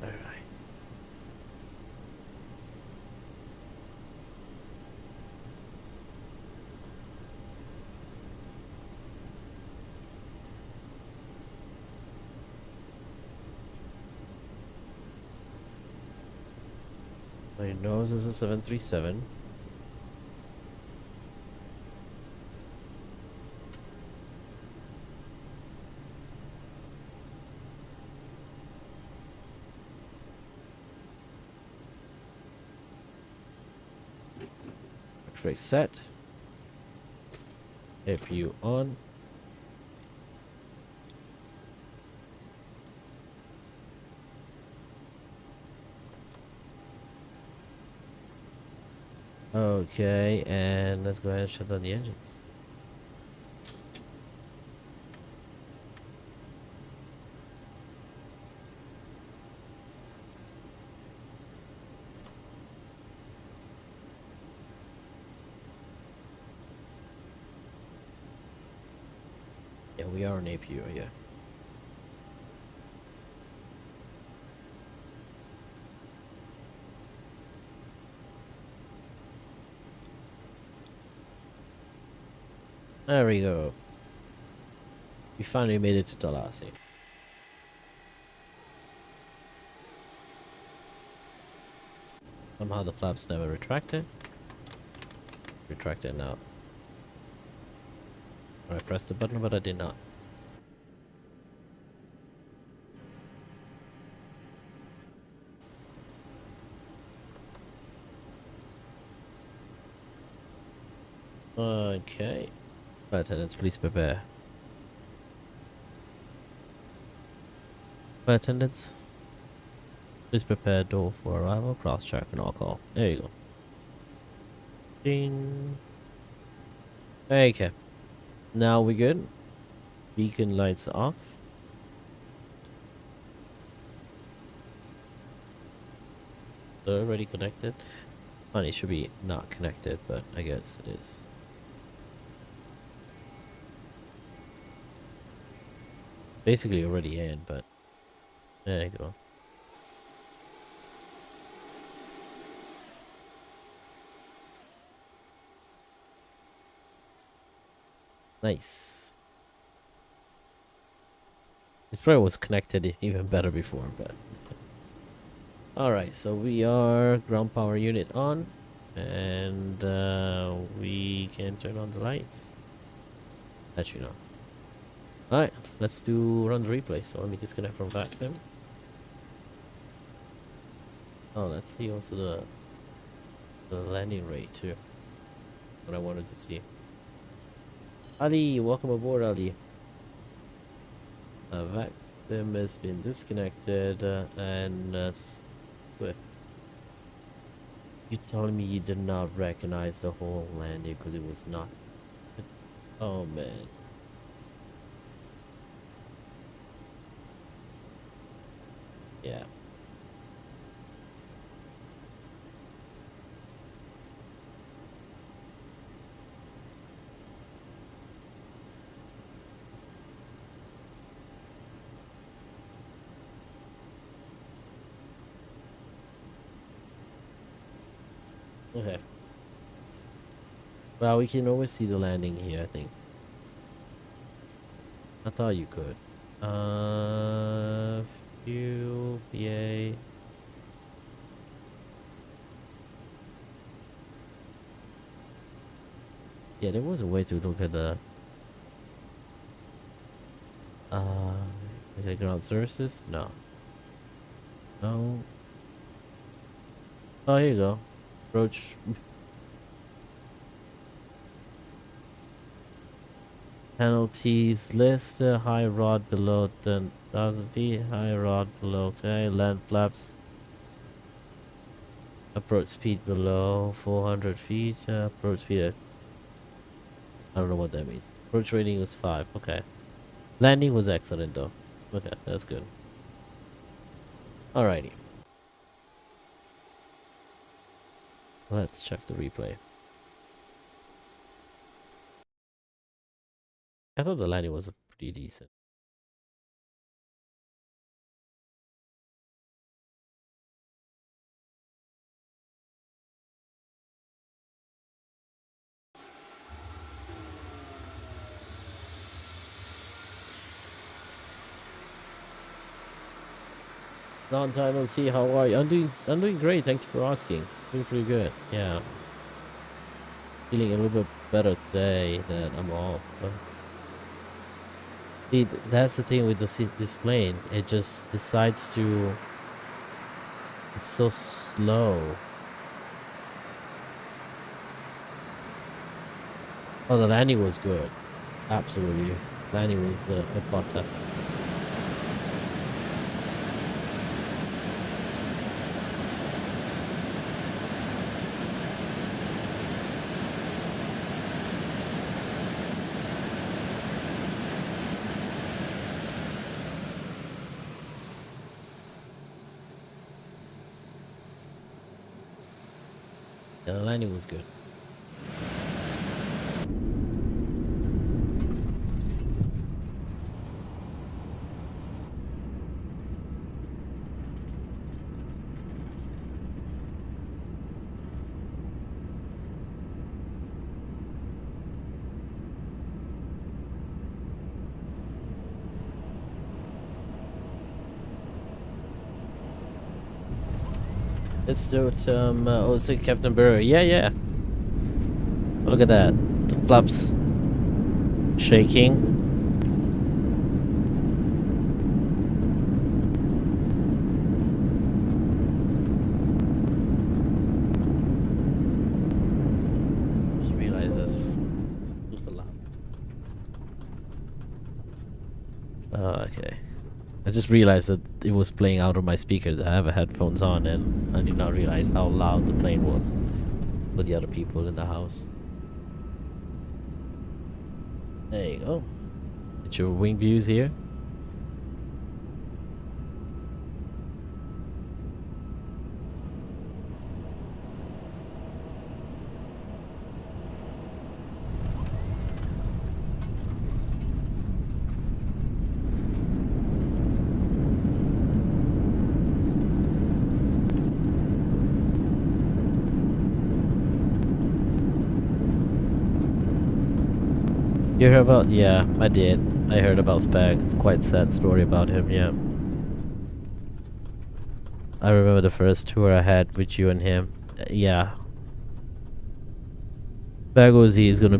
Alright. My nose is a 737. X-ray set. APU on. Okay, and let's go ahead and shut down the engines. Yeah, we are on APU, yeah. There we go. We finally made it to Tallahassee. Somehow the flaps never retracted. Retracted now. I pressed the button, but I did not. Okay. Flight attendants, please prepare. Flight attendants, please prepare door for arrival, cross check and all call. There you go. Ding. Okay. Now we good. Beacon lights off. They're already connected. Funny, it should be not connected, but I guess it is. Basically already in, but there you go. Nice. This probably was connected even better before, but alright, so we are ground power unit on, and we can turn on the lights. Let you know. Alright, let's run the replay. So let me disconnect from VACSIM. Oh, let's see also the landing rate too. What I wanted to see. Ali, welcome aboard, Ali. VACSIM has been disconnected, and Swift. You telling me you did not recognize the whole landing because it was not? Oh man. Yeah. Okay. Well, we can always see the landing here, I think. I thought you could. Fuel, BA. Yeah, there was a way to look at the is it ground services? No. No. Oh, here you go. Approach. Penalties list, high rod below 10,000 feet, high rod below, okay, land flaps. Approach speed below 400 feet, approach speed, I don't know what that means. Approach rating was 5, okay. Landing was excellent though. Okay, that's good. Alrighty. Let's check the replay. I thought the landing was pretty decent. Long time no see. How are you? I'm doing great. Thanks for asking. Doing pretty good. Yeah. Feeling a little bit better today that I'm off. See, that's the thing with this plane. It just decides to. It's so slow. Oh, the landing was good. Absolutely, landing was a butter. Yeah, the landing was good. It's also Captain Burr. Yeah. Look at that. The flaps shaking. Just realized this super loud. Oh, okay. I just realized that it was playing out of my speakers. I have headphones on and I did not realize how loud the plane was for the other people in the house. There you go. Get your wing views here. You heard about? Yeah, I did. I heard about Spag. It's quite a sad story about him, yeah. I remember the first tour I had with you and him. Yeah. Spag is gonna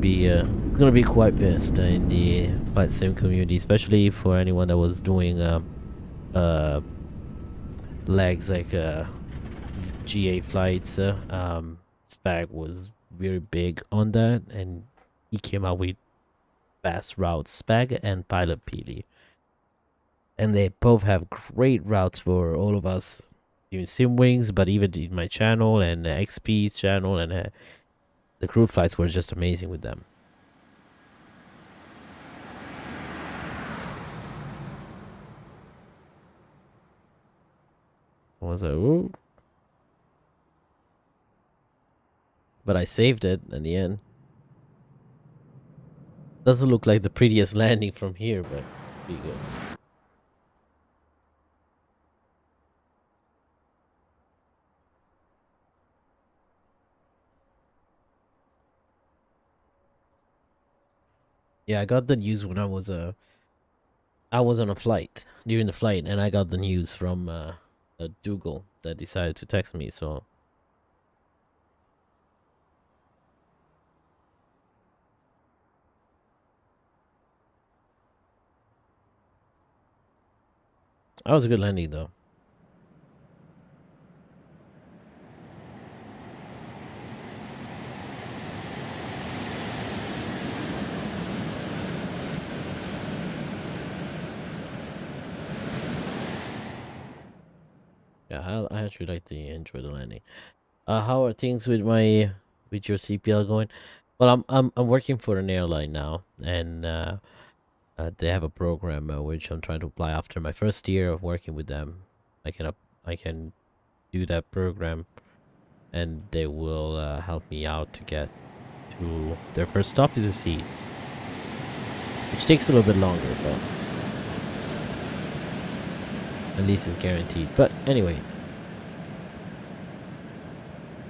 be quite pissed in the flight sim community, especially for anyone that was doing legs like GA flights. Spag was very big on that, and he came out with fast routes, Spag and Pilot Peely. And they both have great routes for all of us doing sim wings, but even in my channel and XP's channel, and the crew flights were just amazing with them. I was like, ooh. But I saved it in the end. Doesn't look like the prettiest landing from here, but it's pretty good. Yeah, I got the news when I was on a flight, during the flight, and I got the news from Dougal that decided to text me, so that was a good landing though. Yeah, I actually like to enjoy the landing. How are things with your CPL going? Well, I'm working for an airline now, and they have a program which I'm trying to apply after my first year of working with them. I can do that program, and they will help me out to get to their first officer seats, which takes a little bit longer, but at least it's guaranteed. But anyways,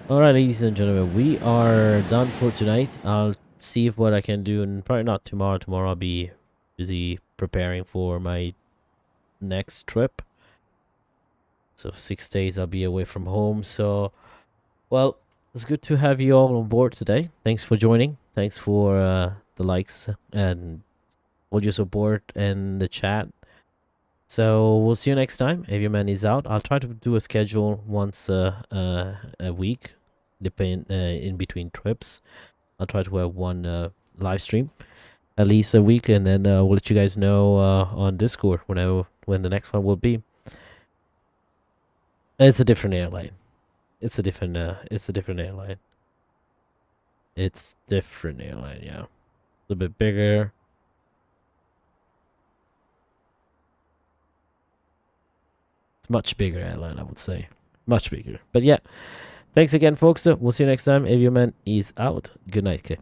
all right, ladies and gentlemen, we are done for tonight. I'll see if what I can do, and probably not tomorrow. Tomorrow I'll be busy preparing for my next trip. So 6 days I'll be away from home. So, well, it's good to have you all on board today. Thanks for joining. Thanks for the likes and all your support and the chat. So we'll see you next time. AvioMan is out. I'll try to do a schedule once a week, in between trips. I'll try to have one live stream at least a week, and then we'll let you guys know on Discord when the next one will be. It's a different airline. It's a different airline. It's different airline, yeah. A little bit bigger. It's much bigger airline, I would say. Much bigger. But yeah. Thanks again, folks. We'll see you next time. AvioMan is out. Good night, kid.